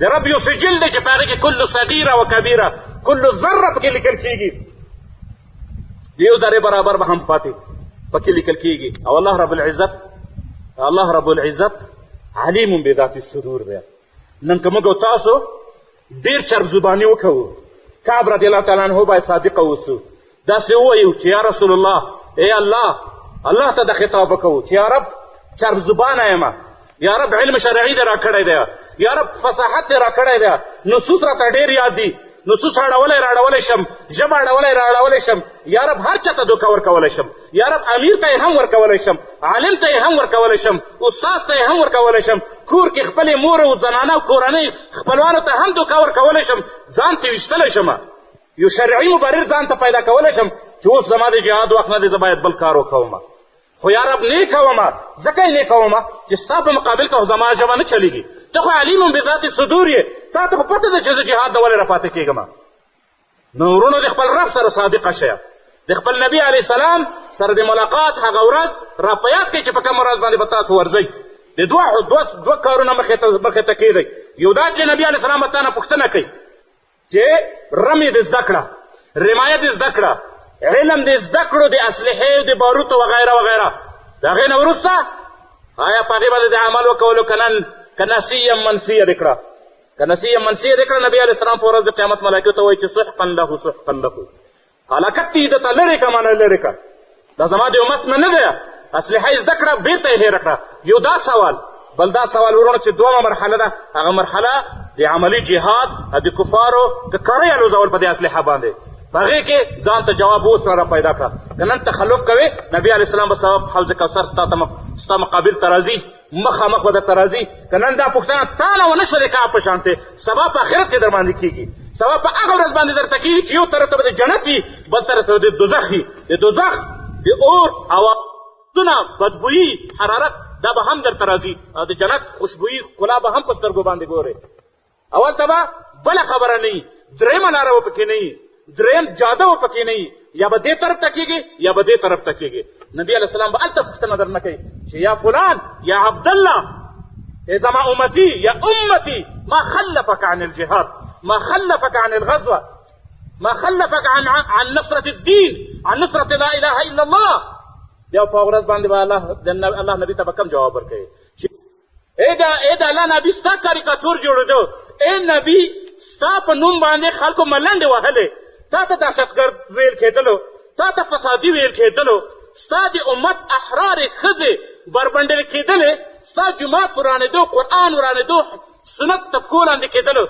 د رب یو سجل دی چې په هغې کې کل صغیره و کبیره کل ذره پکې لیکل کېږي یو ذرې برابر به هم پاتې پکې لیکل کېږي او الله رب العزت علیم بذات الصدور دی نن که موږ او تاسو ډېر چرب زباني وکوو کعب رضی الله تعالی عنه باید صادقه اوسو داسې ووایو چې یا رسول الله ای الله ته د خطاب وکوو چې یا رب چرب زبانه یم یا رب علم شرعي دې را کړی دی یا رب فصاحت دې را کړی دی نصوص راته ډېر یاد دي نصوص راړولی شم ژبه راړولی شم یا رب هر چا ته دوکه ورکولی شم یا رب امیر ته یې هم ورکولی شم عالم ته یې هم ورکولی شم استاد ته یې هم ورکولی شم کور کې خپلې مور او زنانه او کورنۍ خپلوانو ته هم دوکه ورکولی شم ځان ته ویشتلی شم یو شرعي مبرر ځان ته پیدا کولی شم چې اوس زما د جهاد وخت نه دی زه باید بل کار وکوم خو یا رب نه کومه ځکه یې نه کومه چې ستا په مقابل کې زما ژبه نه چلېږي ته خو علیم بذات صدور یې تا ته خو پته ده چې زه جهاد نه ولې راپاتې کېږم نو وروڼو د خپل رب سره صادقه شئ د خپل نبي علیه السلام سره د ملاقات هغه ورځ را په یاد کړئ چې په کومه ورځ باندې به تاسو ورځئ د دوه کارونه مخې ته کېږئ یو دا چې نبي علیه السلام به تا نه پوښتنه کوي چې رمې دې زده کړه رمایه دې زده کړه علم دې زده کړو د اسلحې د باروتو وغیره وغیره د هغې نه وروسته آیا په هغې باندې د عمل وکولو که نسیه منسیه دې کړه که نسیه منسیه دې کړه، نبي علیه السلام په ورځ د قیامت ملایکو ته وایي چې سحقا له سحقا له، هلاکت دې ده ته لرې که معنی لرې که، دا زما د امت نه دی. اسلحه یې زده کړه، بېرته یې هېره کړه. یو دا سوال. بل دا سوال ورونو چې دومه مرحله ده، هغه مرحله د عملي جهاد د کفارو د کړۍ الوزول په دې اسلحه باندې، په هغې کې ځان ته جواب اوس را پیدا کړه. که نن تخلف کوې، نبي علیه السلام به سبب حوض کوثر ستا مقابل ته راځي، مخامخ به درته راځي. که نن دا پوښتنه تا نه ونه شوه د کعب په شانتې، سبا په آخرت کې در باندې کېږي. سبا په هغه ورځ باندې درته کېږي چې یو طرف ته به د جنت وي، بل طرف ته به د دوزخ وي. د دوزخ د اور اوازونه، بدبویي، حرارت، دا به هم درته راځي، او د جنت خوشبویي ښکلا به هم په سترګو باندې ګورې. اول ته به بله خبره نه وي، درېیمه لاره به پکې نه وي، درېیم جاده به پکې نه وي، یا به دې طرف ته کېږي یا به دې طرف ته کېږي. نبي علیه السلام به هلته پوښتنه در نه کوي چې یا فلان یا عبدالله، ای زما امتي یا امتي، ما خلفك عن الجهاد، ما خلفك عن الغزوة، ما خلفك عن نصرة الدين، عن نصرة لا اله الا الله. بیا په ورځ باندې به الله نبي ته به کوم جواب ورکوي چې ای د الله نبي ستا کاریکاتور جوړېدو، ای نبي ستا په نوم باندې خلکو ملنډې وهلې، تا ته دهشتګرد ویل کېدلو، تا ته فسادي ویل کېدلو، ستا د امت احرارې ښځې بربنډلې کېدلې، ستا جومات ورانېدو، قرآن ورانېدو، سنت طبقو لاندې کېدلو.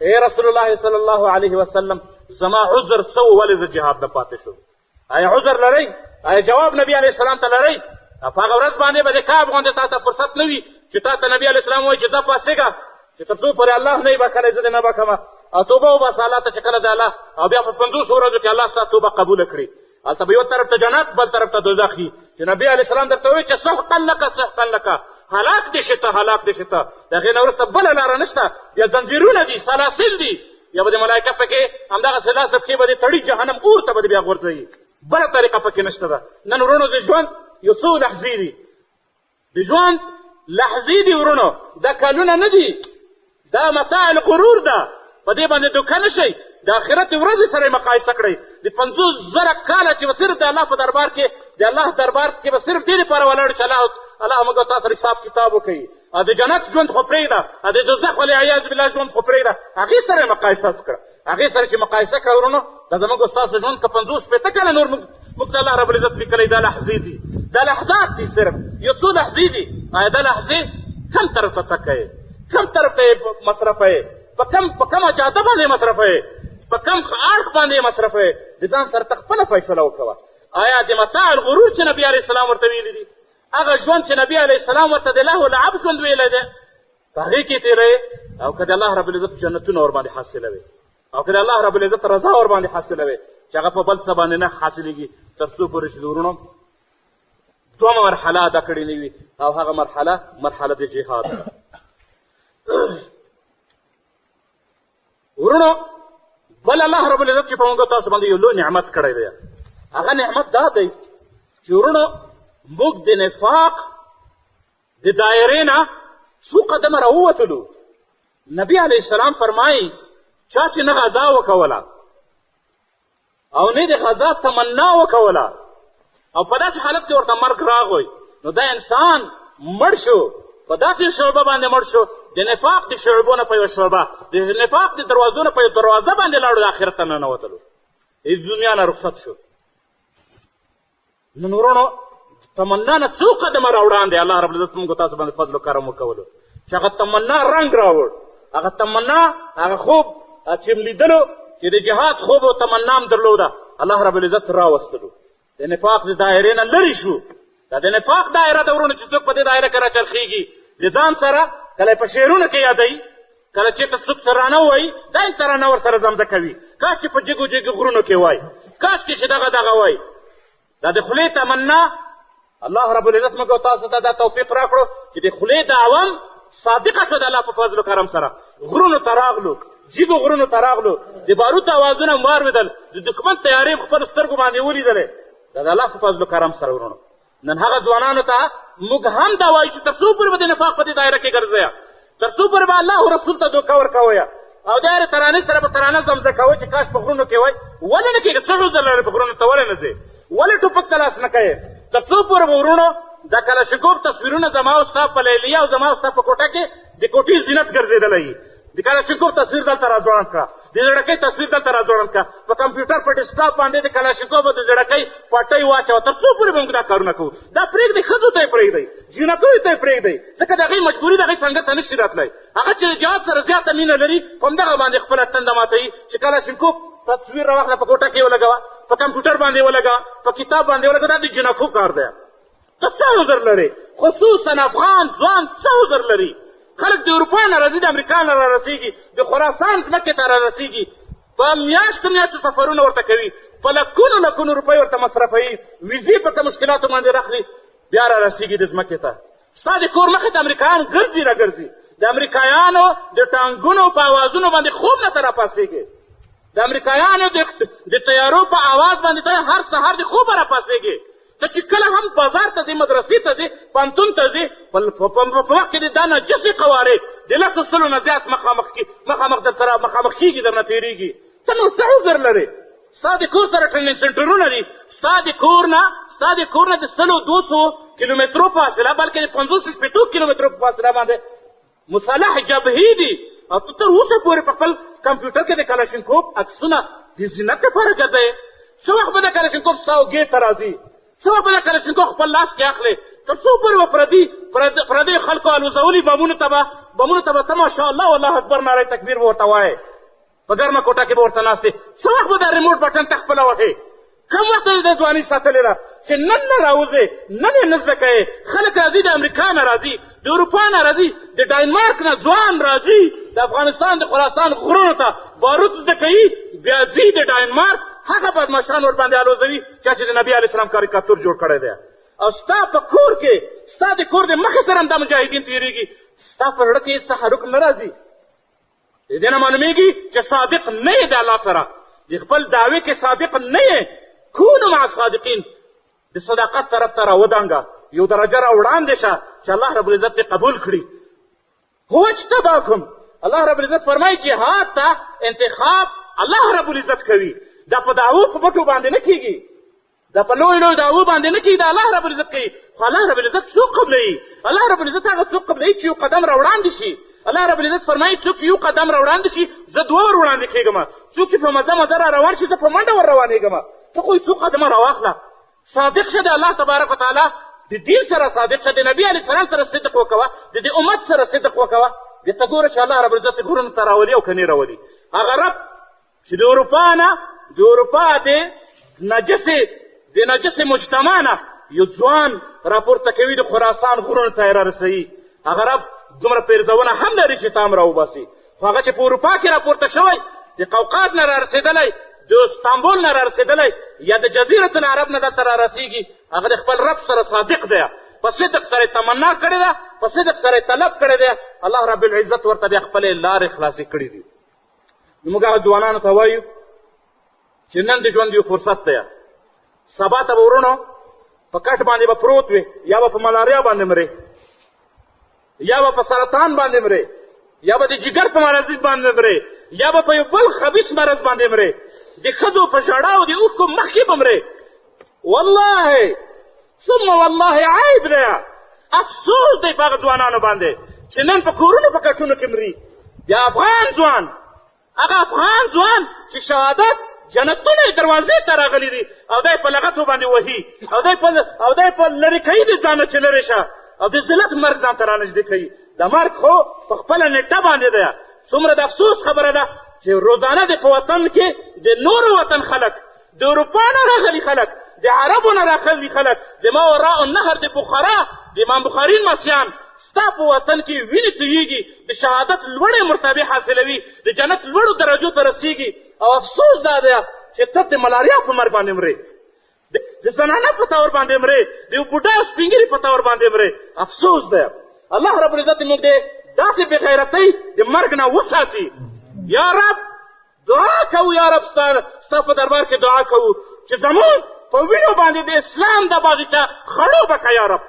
ای رسول الله صلی الله علیه وسلم، زما عذر څه و، ولې زه جهاد نه پاتې شوم؟ آیا عذر لرئ؟ آیا جواب نبي علیه السلام ته لرئ؟ په هغه ورځ باندې به د کعب غوندې تا ته فرصت نه وي چې تا ته نبي علیه السلام وایي چې ځه پاڅېږه، چې تر څو پورې الله نه یې بښلی زه دې نه بښمه، او توبه وباسه الله ته چې کله د الله، او بیا په 50 ورځو کې الله ستا توبه قبوله کړي. هلته به یو طرف ته جنت، بل طرف ته دوزخ وي، چې نبي علیه السلام درته وایي چې سحقا لکه سحقا لکه، هلاک دې شي ته، هلاک دې شي ته. د هغې نه وروسته بله لاره نشته، بیا زنځیرونه دي، سلاسل دي، یا به د ملایکه پکې همدغسې لاس پښې به دې تړي، جهنم اور ته به دې بیا غورځوي. بله طریقه پکې نشته ده. نن ورونو د ژوند یو څو لحظې دي، د ژوند لحظې دي ورونو، دا کلونه نه دي، دا متاع الغرور ده. په دې باندې دوکه نه شئ. د آخرت ورځې سره یې مقایسه کړئ. د 50,000 کاله چې به صرف د الله په دربار کې، د الله دربار کې به صرف دې لپاره ولاړ چې الله موږ او تاسو سره حساب کتاب وکړي، او د جنت ژوند خو پرېږده، او د دوزخ والعیاذ بالله ژوند خو پرېږده. هغې سره یې مقایسه کړه. هغې سره چې مقایسه کړه ورونو، دا زموږ او ستاسو ژوند که 50-60 کاله نور موږ ته الله رب العزت لیکلی، دا لحظې دي، دا لحظات دي، صرف یو څو لحظې دي. آیا دا لحظې کوم طرف ته تګ کوې، کوم طرف ته یې مصرفوې، په کومه جاده باندې مصرفوې، په کوم اړخ باندې مصرفوې، د ځان سره ته خپله فیصله وکوه. آیا د متاع الغرور چې نبي علیه السلام ورته ویلي دي، هغه ژوند چې نبي علیه السلام ورته د لهو لعب ژوند ویلی دی، په هغې کې تېروې، او که د الله رب العزت جنتونه ورباندې حاصلوې، او که د الله رب العزت رضا ورباندې حاصلوې، چې هغه په بل څه باندې نه حاصلېږي، تر څو پورې چې د ورونو دومه مرحله ادا کړې نه وي، او هغه مرحله د جهاد. ورونو بل الله رب العزت چې په موږ تاسو باندې یو لوی نعمت کړی دی، هغه نعمت دا دی چې ورونو موږ د نفاق د دایرې نه څو قدمه راووتلو. نبي علیه السلام فرمایي چا چې نه غذا وکوله او نه د غذا تمنا وکوله، او په داسې حالت کې ورته مرګ راغی، نو دا انسان مړ شو، په داسې شعبه باندې مړ شو، د نفاق د شعبو نه په یوه شعبه، د نفاق د دروازو نه په یو دروازه باندې لاړو، د آخرت ته ننوتلو، د دنیا نه رخصت شو. نو ورونو تمنا نه څو قدمه راوړاندې الله رب العزت موږ تاسو باندې فضل و کرم وکولو، چې هغه تمنا رنګ راوړ، هغه تمنا، هغه خوب چې لیدلو چې د جهاد خوب او تمنا هم درلوده، الله رب العزت راوستلو. د نفاق د دایرې نه لرې شو. دا د نفاق دایره ده ورونو چې څوک په دې دایره کې راچرخېږي، د ځان سره کله په شعرونو کې یادوي، کله چېرته څوک ترانه وایي، دا یې ترانه ورسره زمزه کوي، کاش چې په جګو جګو غرونو کې وایي، کاش کې چې دغه وایي. دا د خولې تمنا الله رب العزت موږ تاسو ته دا توفیق راکړو چې د خولې دعوه صادقه شوه د الله په فضل و کرم سره. غرونو ته راغلو، جګو غرونو ته راغلو، د باروتو اوازونه مو واورېدل، د دښمن تیارې په خپلو سترګو باندې ولیدلې، دا د الله په فضل و کرم سره. ورونو نن هغه ځوانانو ته موږ هم دا وایو چې تر څو پورې به د نفاق په دې دایره کې ګرځئ، تر څو پورې به الله او رسول ته دوکه ورکوئ، او د هرې ترانې سره به ترانه زمزه کوئ چې کاش په غرونو کې وای. ولې نه کېږي؟ څه عذر لرې په غرونو ته ولې نه ځې؟ ولې ټوپک ته لاس نه کوې؟ تر څو پورې به ورونو دا کلاشینکوف تصویرونه زما او ستا په لیلیه او زما او ستا په کوټه کې د کوټې زینت ګرځېدلی وي، د کلاشینکوف تصویر دلته راځوړند کړه، د زړکۍ تصویر دلته راځوړند کړه، په کمپیوټر په ډیسکټاپ باندې د کلاشینکوف او د زړکۍ پټۍ واچوه. تر څو پورې به موږ دا کارونه کوو؟ دا پرېږدئ، ښځو ته یې پرېږدئ، جینکیو ته یې پرېږدئ، ځکه د هغې مجبوري د هغې سنګر ته نه شي راتلی. هغه چې د جهاد سره زیاته مینه لري په همدغه باندې خپله تنده ماتوي چې کلاشینکوف تصویر راواخله، په کوټه کې ولګوه، په کمپیوټر باندې ولګوه، په کتاب باندې ولګوه. دا د جینکو کار دی. ته څه عذر لرې؟ خصوصا افغان ځوان څه عذر لري؟ خلک د اروپا نه راځي، د امریکا نه را رسېږي، د خراسان ځمکې ته را رسېږي، په میاشتو میاشتو سفرونه ورته کوي، په لکونو لکونو روپۍ ورته مصرفوي، ویزې په څه مشکلاتو باندې راخلي، بیا را رسېږي د ځمکې ته. ستا د کور مخې ته امریکایان ګرځي را ګرځي، د امریکایانو د ټانګونو په اوازونو باندې خوب نه ته را پاڅېږې، د امریکایانو د تیارو په اواز باندې ته هر سهار د خوبه را پاڅېږې. ته چې کله هم بازار ته ځې، مدرسې ته ځې، پوهنتون ته ځې، په وخت کې د دا نجسې قوارې د لسو سلو نه زیات مخامخ در سره مخامخ کېږي، در نه تېرېږي. ته نو څه عذر لرې؟ ستا د کور سره ټریننګ سنټرونه دي، ستا د کور نه د 100-200 کیلومترو فاصله، بلکې د 50-60 کیلومترو په فاصله باندې مسلح جبهې دي، او ته تر اوسه پورې په خپل کمپیوټر کې د کلاشینکوف عکسونه د زینت لپاره ګرځوې. څه وخت به د کلاشینکوف ستا اوږې ته راځي؟ څه وخت به د کلاشینکوف خپل لاس کې اخلې؟ تر څو پورې به پردیو خلکو الوزولي بمونو ته به ته ماشاءالله والله اکبر نعرې تکبیر به ورته وایې، په ګرمه کوټه کې به ورته ناست یې. څه وخت به دا ریموټ بټن ته خپله وهې؟ کوم وخت یې د ځواني ساتلې ده چې نن نه راوځې، نن یې نه زده کوې؟ خلک راځي، د امریکا نه راځي، د اروپا نه راځي، د ډینمارک نه ځوان راځي، د افغانستان د خراسان غرونو ته بارود زده کوي، بیا ځي د ډینمارک هغه بدماشان ورباندې الوزوي چا چې د نبي علیه السلام کاریکاتور جوړ کړی دی. او ستا په کور کې، ستا د کور د مخې سره هم دا مجاهدین تېرېږي، ستا په زړه کې هېڅ تحرک نه راځي. د دې نه معلومېږي چې صادق نه یې د الله سره، د خپل دعوې کې صادق نه یې. کونو مع الصادقین، د صداقت طرف ته راودانګه، یو درجه را وړاندې شه چې الله رب العزت دې قبول کړي. هو اجتباکم، الله رب العزت فرمایي جهاد ته انتخاب الله رب العزت کوي. دا په دعوو په بټو باندې نه کېږي، دا په لوی لوی دعوو باندې نه کېږي، دا الله رب العزت کوي. خو الله رب العزت څوک قبلوي؟ الله رب العزت هغه څوک قبلوي چې یو قدم را وړاندې شي. الله رب العزت فرمایي څوک چې یو قدم را وړاندې شي زه 2 ور وړاندې کېږم، څوک چې په مزه را روان شي زه په منډه ور روانېږم. ته خو یې څو قدمه را واخله، صادق شه د الله تبارک وتعالی د دین سره، صادق شه د نبي علیه السلام سره صدق وکوه، د دې امت سره صدق وکوه. بیا ته ګوره چې الله رب العزت غرونو ته راولي او که نه راولي. هغه رب چې د اروپا د نجسې مجتمع نه یو ځوان راپورته کوي، د خراسان غرونو ته یې را رسوي، هغه رب دومره پیرزونه هم لري چې تا هم را وباسي. خو هغه چې په اروپا کې راپورته شوی، د قوقات نه را رسېدلی، د استانبول نه را رسېدلی، یا د جزیرة العرب نه دلته را رسېږي، هغه د خپل رب سره صادق دی، په صدق سره یې تمنا کړې ده، په صدق سره یې طلب کړی دی. الله رب العزت ورته بیا خپلې لارې خلاصې کړي دي. نو موږ هغه ځوانانو ته وایو چې نن د ژوند یو فرصت دی، سبا ته به ورونو په کټ باندې به پروت وي، یا به په ملاریا باندې مرې، یا به په سرطان باندې مرې، یا به د جګر په مرض باندې مرې، یا به په یو بل خبیث مرض باندې مرې، د ښځو په ژړا او د اوښکو مخکې به مرې. والله ثم والله عیب دی، افسوس دی په هغه ځوانانو باندې چې نن په کورونو په کټونو کې مري. بیا افغان ځوان، هغه افغان ځوان چې شهادت جنتونه یې دروازې ته راغلي دي، او دی په لغتو باندې وهي، او دی په لرې کوي د ځانه چې لرې شه، او د ذلت مرګ ځان ته رانږدې کوي. دا مرګ خو په خپله نېټه باندې دی. څومره د افسوس خبره ده چې روزانه د په وطن کې د نورو وطن خلک، د اروپا نه راغلي خلک، د عربو نه راغلي خلک، د ماوراء النهر د بخارا د امام بخاري لمسیان ستا په وطن کې وینې تویېږي، د شهادت لوړې مرتبې حاصلوي، د جنت لوړو درجو ته رسېږي. او افسوس دا دی چې ته د ملاریا په مرګ باندې مرې، د زنانه په طور باندې مرې، د یو بوډا او سپین ږیري په طور باندې مرې. افسوس دی. الله رب العزت موږ د داسې بې غیرتۍ د مرګ نه وساتي. یا رب دعا کوو، یا رب ستا په دربار کې دعا کوو چې زموږ په وینو باندې د اسلام د باغچه خړوبه کړه. یا رب،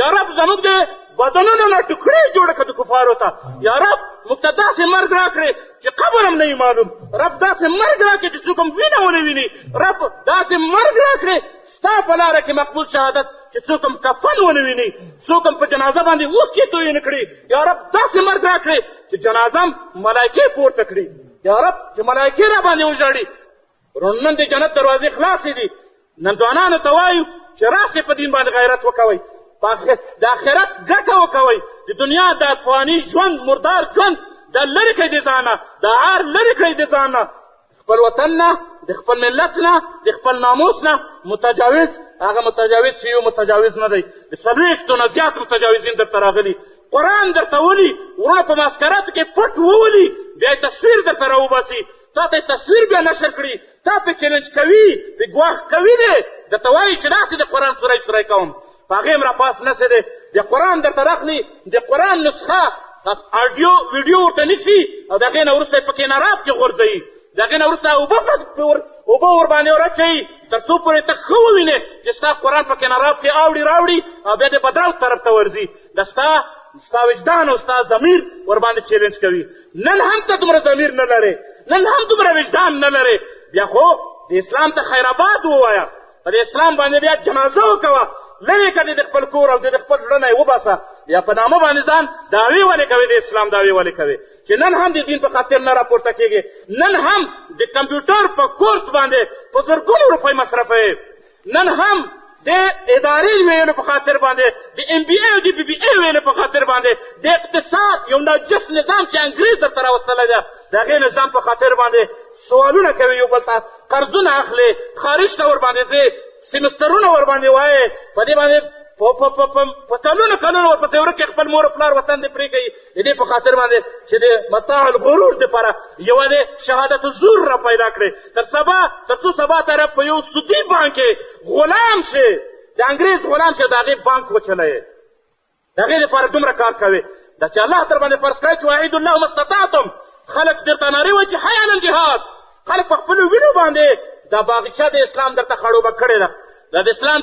یا رب زموږ د بدنونو نه ټوکړې جوړه کړه د کفارو ته. یا رب موږ ته داسې مرګ راکړې چې قبر هم نه وي معلوم. رب داسې مرګ راکړې چې څوک هم وینه ونه ویني. رب داسې مرګ راکړې ستا په لاره کې مقبول شهادت چې څوک هم کفن ونه ویني، څوک هم په جنازه باندې اوښکې تویې نه کړي. یا رب داسې مرګ راکړې چې جنازه هم ملایکې پورته کړي. یا رب چې ملایکې را باندې وژاړي. نن د جنت دروازې خلاصې دي. نن ځوانانو ته وایو چې راسې په دین باندې غیرت وکوئ، د آخرت ګټه وکوئ. د دنیا د فاني ژوند مردار ژوند دا لرې کړئ د ځانه، دا عار لرې کړئ د ځانه. خپل وطن نه، د خپل ملت نه، د خپل ناموس نه متجاوز، هغه متجاوز چې یو متجاوز نه دی، د 40 نه زیات متجاوزین درته راغلي. قرآن درته ولي، ورونه په ماسکراتو کې پټ وولي، بیا یې تصویر درته راوباسي، تا ته تصویر بیا نشر کړي، تا ته چیلنج کوي، د ګواښ کوي دی، درته وایي چې داسې د قرآن سوری کوم. په هغې هم راپاس نسې دی. د قرآن درته راخلي، د قرآن نسخه آډیو ویډیو ورته نیسي او د هغې نه وروسته یې په کیناراب کې غورځوي. د هغې نه وروسته اوبه ورباندې ورچوي تر څو پورې ته ښه ووینې چې ستا قرآن په کیناراب کې راوړي او بیا د بدراو طرف ته ورځي. د ستا وجدان او ستا ضمیر ورباندې چیلنج کوي. نن هم ته دومره ضمیر نه لرې، نن هم دومره وجدان نه لرې، بیا خو د اسلام ته خیرآباد ووایه، په د اسلام باندې بیا جنازه وکوه، لرې که د خپل کور او د خپل زړه نه یې وباسه. بیا په نامه باندې ځان دعوې ولې کوې، د اسلام دعوې ولې کوې چې نن هم د دین په خاطر نه راپورته کېږي، نن هم د کمپیوټر په کورس باندې په زرګونو روپۍ مصرفوې، نن هم د ادارې ویلو په خاطر باندې، د MBA او د BBA ویلو په خاطر باندې، د اقتصاد یو ناجس نظام چې انګریز درته راوستلی دی، د هغې نظام په خاطر باندې سوالونه کوي، یو بل ته قرضونه اخلي، خارج ته ورباندې ځې، سیمسترونه ورباندې وایې، په دې باندې په کلونو ورپسې ورکې خپل مور او پلار وطن دې پرېږدي، د دې په خاطر باندې چې د متاع الغرور دپاره یوه د شهادت الزور را پیدا کړې، تر څو سبا ته په یو سودي بانک کې غلام شي، د انګریز غلام شي، د هغې بانک وچلوې، د هغې دپاره دومره کار کوې. دا چې الله در باندې فرض کړی چې واعدوا الله ما استطعتم، خلک درته نارې وایي چې حی علی الجهاد، خلک په خپلو وینو باندې دا باغچه د اسلام درته خړوبه کړې ده، دا د اسلام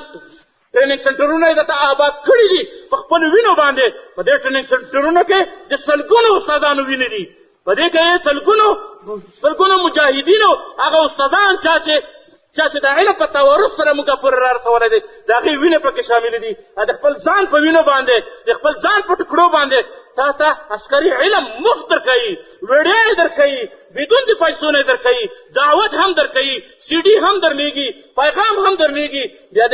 ټریننګ سنټرونه یې درته آباد کړي دي په خپلو وینو باندې. په دې ټریننګ سنټرونو کې د سلګونو استادانو وینې دي، په دې کې یې سلګونو مجاهدینو هغه استادان چا چې د علم په تورث سره موږ پورې را رسولی دی، د هغې وینې پکې شاملې دي. د خپل ځان په وینو باندې، د خپل ځان په ټکړو باندې تا ته عسکري علم مفت درکوي، ویډیا یې درکوي، بدون د پیسو نه یې درکوي، دعوت هم درکوي، CD هم درلیږي، پیغام هم درلیږي، بیا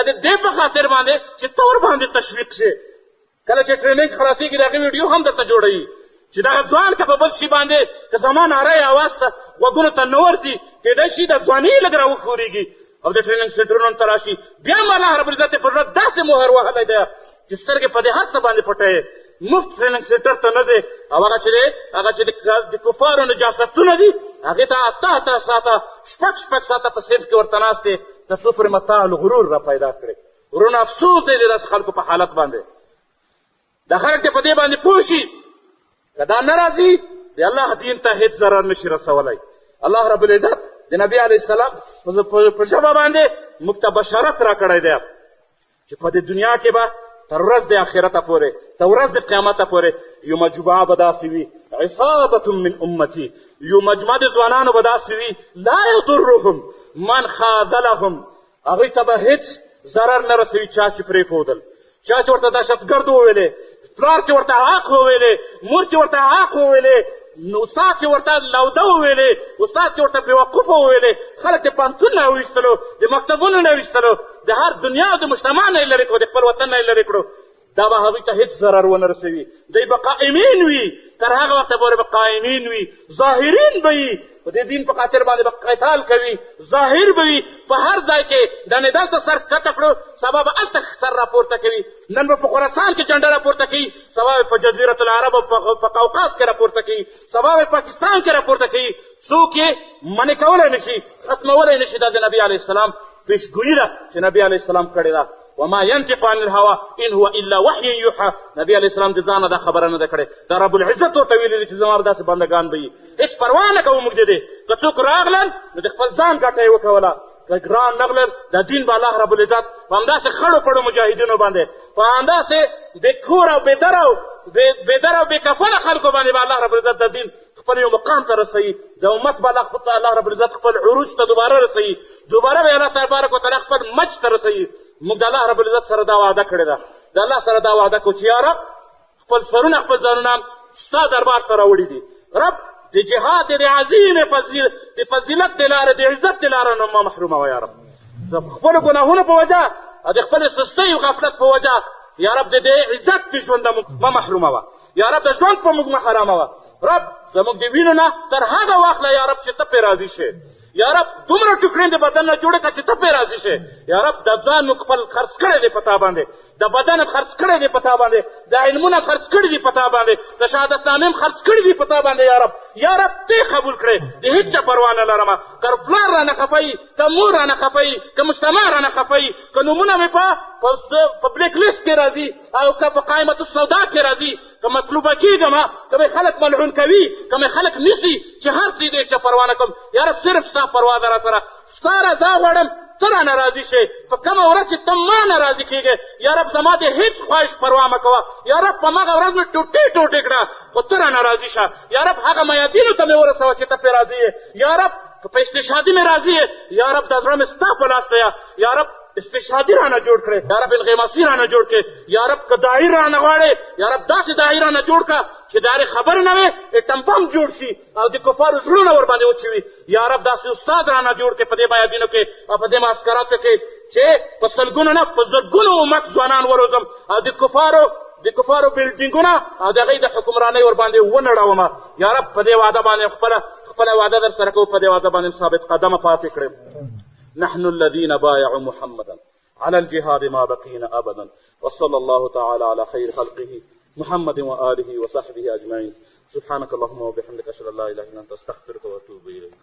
د دې په خاطر باندې چې ته ورباندې تشویق شې. کله چې ټریننګ خلاصېږي د هغې ویډیو هم درته جوړوي چې دغه ځوان که په بل شي باندې که زما ناره یې اواز ته غوږونو ته نه ورځي، کېدای شي د ځوانۍ لږ راوښورېږي او د ټریننګ سنټرونو ته راشي. بیا هم الله رب العزت یې په زړه داسې مهر وهلی دی چې سترګې په دې هر څه باندې پټوي، مفت ټریننګ سنټر ته نه ځې، او هغه چې د کفارو نجاستونه دي هغې ته اته ساعته شپږ ساعته په صنف کې ورته ناست دی تر څو پورې متاع الغرور را پیدا کړې. ورونه افسوس دی د داسې خلکو په حالت باندې. دا خلک دې په دې باندې پوه شي که دا نه راځي د الله دین ته هېڅ ضرر نشي رسولی. الله رب العزت د نبي علیه السلام په ژبه باندې موږ ته بشارت را کړی دی چې په دې دنیا کې به تر ورځ د آخرته پورې، تر ورځ د قیامته پورې یو مجموعه به داسې وي، عصابة من امتي، یو مجموعه د ځوانانو به داسې وي، لا یضرهم من خاذلهم، هغوی ته به هېڅ ضرر نه رسوي چا چې پرېښودل، چا چې ورته دهشتګرد وویلې، پلار چې ورته حق وویلې، مور چې ورته حق وویلې، استاد چې ورته لوده وویلې، استاد چې ورته بېوقوفه وویلې، خلک د پوهنتون نه وویستلو، د مکتبونو نه ویستلو، د هر دنیا او د مجتمع نه یې لرې کړو، د خپل وطن نه یې لرې کړو، دا به هغوی ته هېڅ ضرر ونه رسوي. دوی به قائمین وي، تر هغه وخته پورې به قائمین وي، ظاهرین به وي، په دې دین په خاطر باندې به قتال کوي، ظاهر به وي، په هر ځای کې دنې دلته سر کته کړو سبا به هلته سر راپورته کوي، نن به په خراسان کې جنډه راپورته کوي، سبا به په جزیرة العرب او په قوقاز کې راپورته کوي، سبا به پاکستان کې راپورته کوي. څوک یې منع کولی نه شي، ختمولی نه شي. دا د نبي علیه السلام پیشګویي ده چې نبي علیه السلام کړې ده. وما ينطق عن الهوى ان هو الا وحي يوحى. نبي عليه السلام د ځانه دا خبره نه ده کړې، دا رب العزت ورته ویلي چې زما به داسې بندګان به وي، هېڅ پروا نه کوو موږ د دې. که څوک راغلل نو د خپل ځان ګټه یې وکوله، که ګران نغلل دا دین به الله رب العزت په همداسې خړو پړو مجاهدینو باندې، په همداسې بې کور او بېدره او بې کفنه خلکو باندې به الله رب العزت دا دین خپل یو مقام ته رسوي. د امت به الله رب العزت خپل عروج ته دوباره رسوي، دوباره به الله تبارک وتعالی خپل مجد ته رسوي. موږ د الله رب العزت سره دا وعده کړې ده، د الله سره دا وعده کړو چې یا رب خپل سرونه خپل ځانونه ستا دربار ته راوړي دي. رب د جهاد د عظیم د فضیلت د لارې د عزت د لارې نه ما محروموه یا رب. د خپلو ګناهونو په وجه او د خپلې سستۍ او غفلت په وجه یا رب د دې عزت د ژونده موږ مه محروموه. یا رب د ژوند په موږ مه حراموه. رب زموږ د وینو نه تر هغه واخله یا رب چې ته پرې راضي شې. یا رب دومره ټوکرې د بدن نه جوړه کړه چې ته پرې راضي شې. یا رب د ځان موږ خپل خرڅ کړی دی په تا باندې، د بدن خرڅ کړی دی په تا باندې، د علمونه خرڅ کړي دي په تا باندې، د شهادتنامې خرڅ کړي دي په تا باندې. یا رب یا رب ته قبول کړې، د هېڅ چا پروا نه لرمه. که پلار رانه خفه وي، که مور رانه خفه وي، که مجتمع رانه خفه وي، که نومونه مې په بلیک لیست کې راځي او که په قائمة السودا کې راځي، که مطلوبه کېږم، که مې خلک ملعون کوي، که مې خلک نیسي، چې هر څه دې چا پروا نه کوم. یا رب صرف ستا پروا ده را سره، ستا رضا غواړم، ته رانه راضي شې. په کومه ورځ چې ته ما نه راضي کېږې یا رب زما د هېڅ خواهش پروا مه کوه. یا رب په همغه ورځ مې ټوټې ټوټې کړه، خو ته رانه راضي شه. یا رب هغه میادینو ته مې ورسوه چې ته پرې راضي یې. یا رب که په استشهادي مې راضي یې، یا رب دا زړه مې ستا په لاس دی. یا رب استشهادي رانه جوړ کړې، یا رب انغماسي رانه جوړ کړې. یا رب که داعي رانه غواړې، یا رب داسې داعي رانه جوړ کړه چې د هرې خبرې نه وې اټم بم جوړ شي او د کفارو زړونه ورباندې وچوي. یا رب داسې استاد رانه جوړ کړې په دې میادینو کې او په دې معسکراتو کې چې په سلګونو نه په زرګونو مک ځوانان وروزم او د کفارو بلډینګونه او د هغوی د حکمرانۍ ورباندې ونړومه. یا رب په دې وعده باندې خپله وعده در سره کوو، په دې وعده باندې ثابت قدمه پاتې کړې. نحن الذين بايعوا محمدا على الجهاد ما بقينا أبدا. وصلى الله تعالى على خير خلقه محمد وآله وصحبه أجمعين. سبحانك اللهم وبحمدك أشهد أن لا إله إلا أنت أستغفرك وأتوب إليك.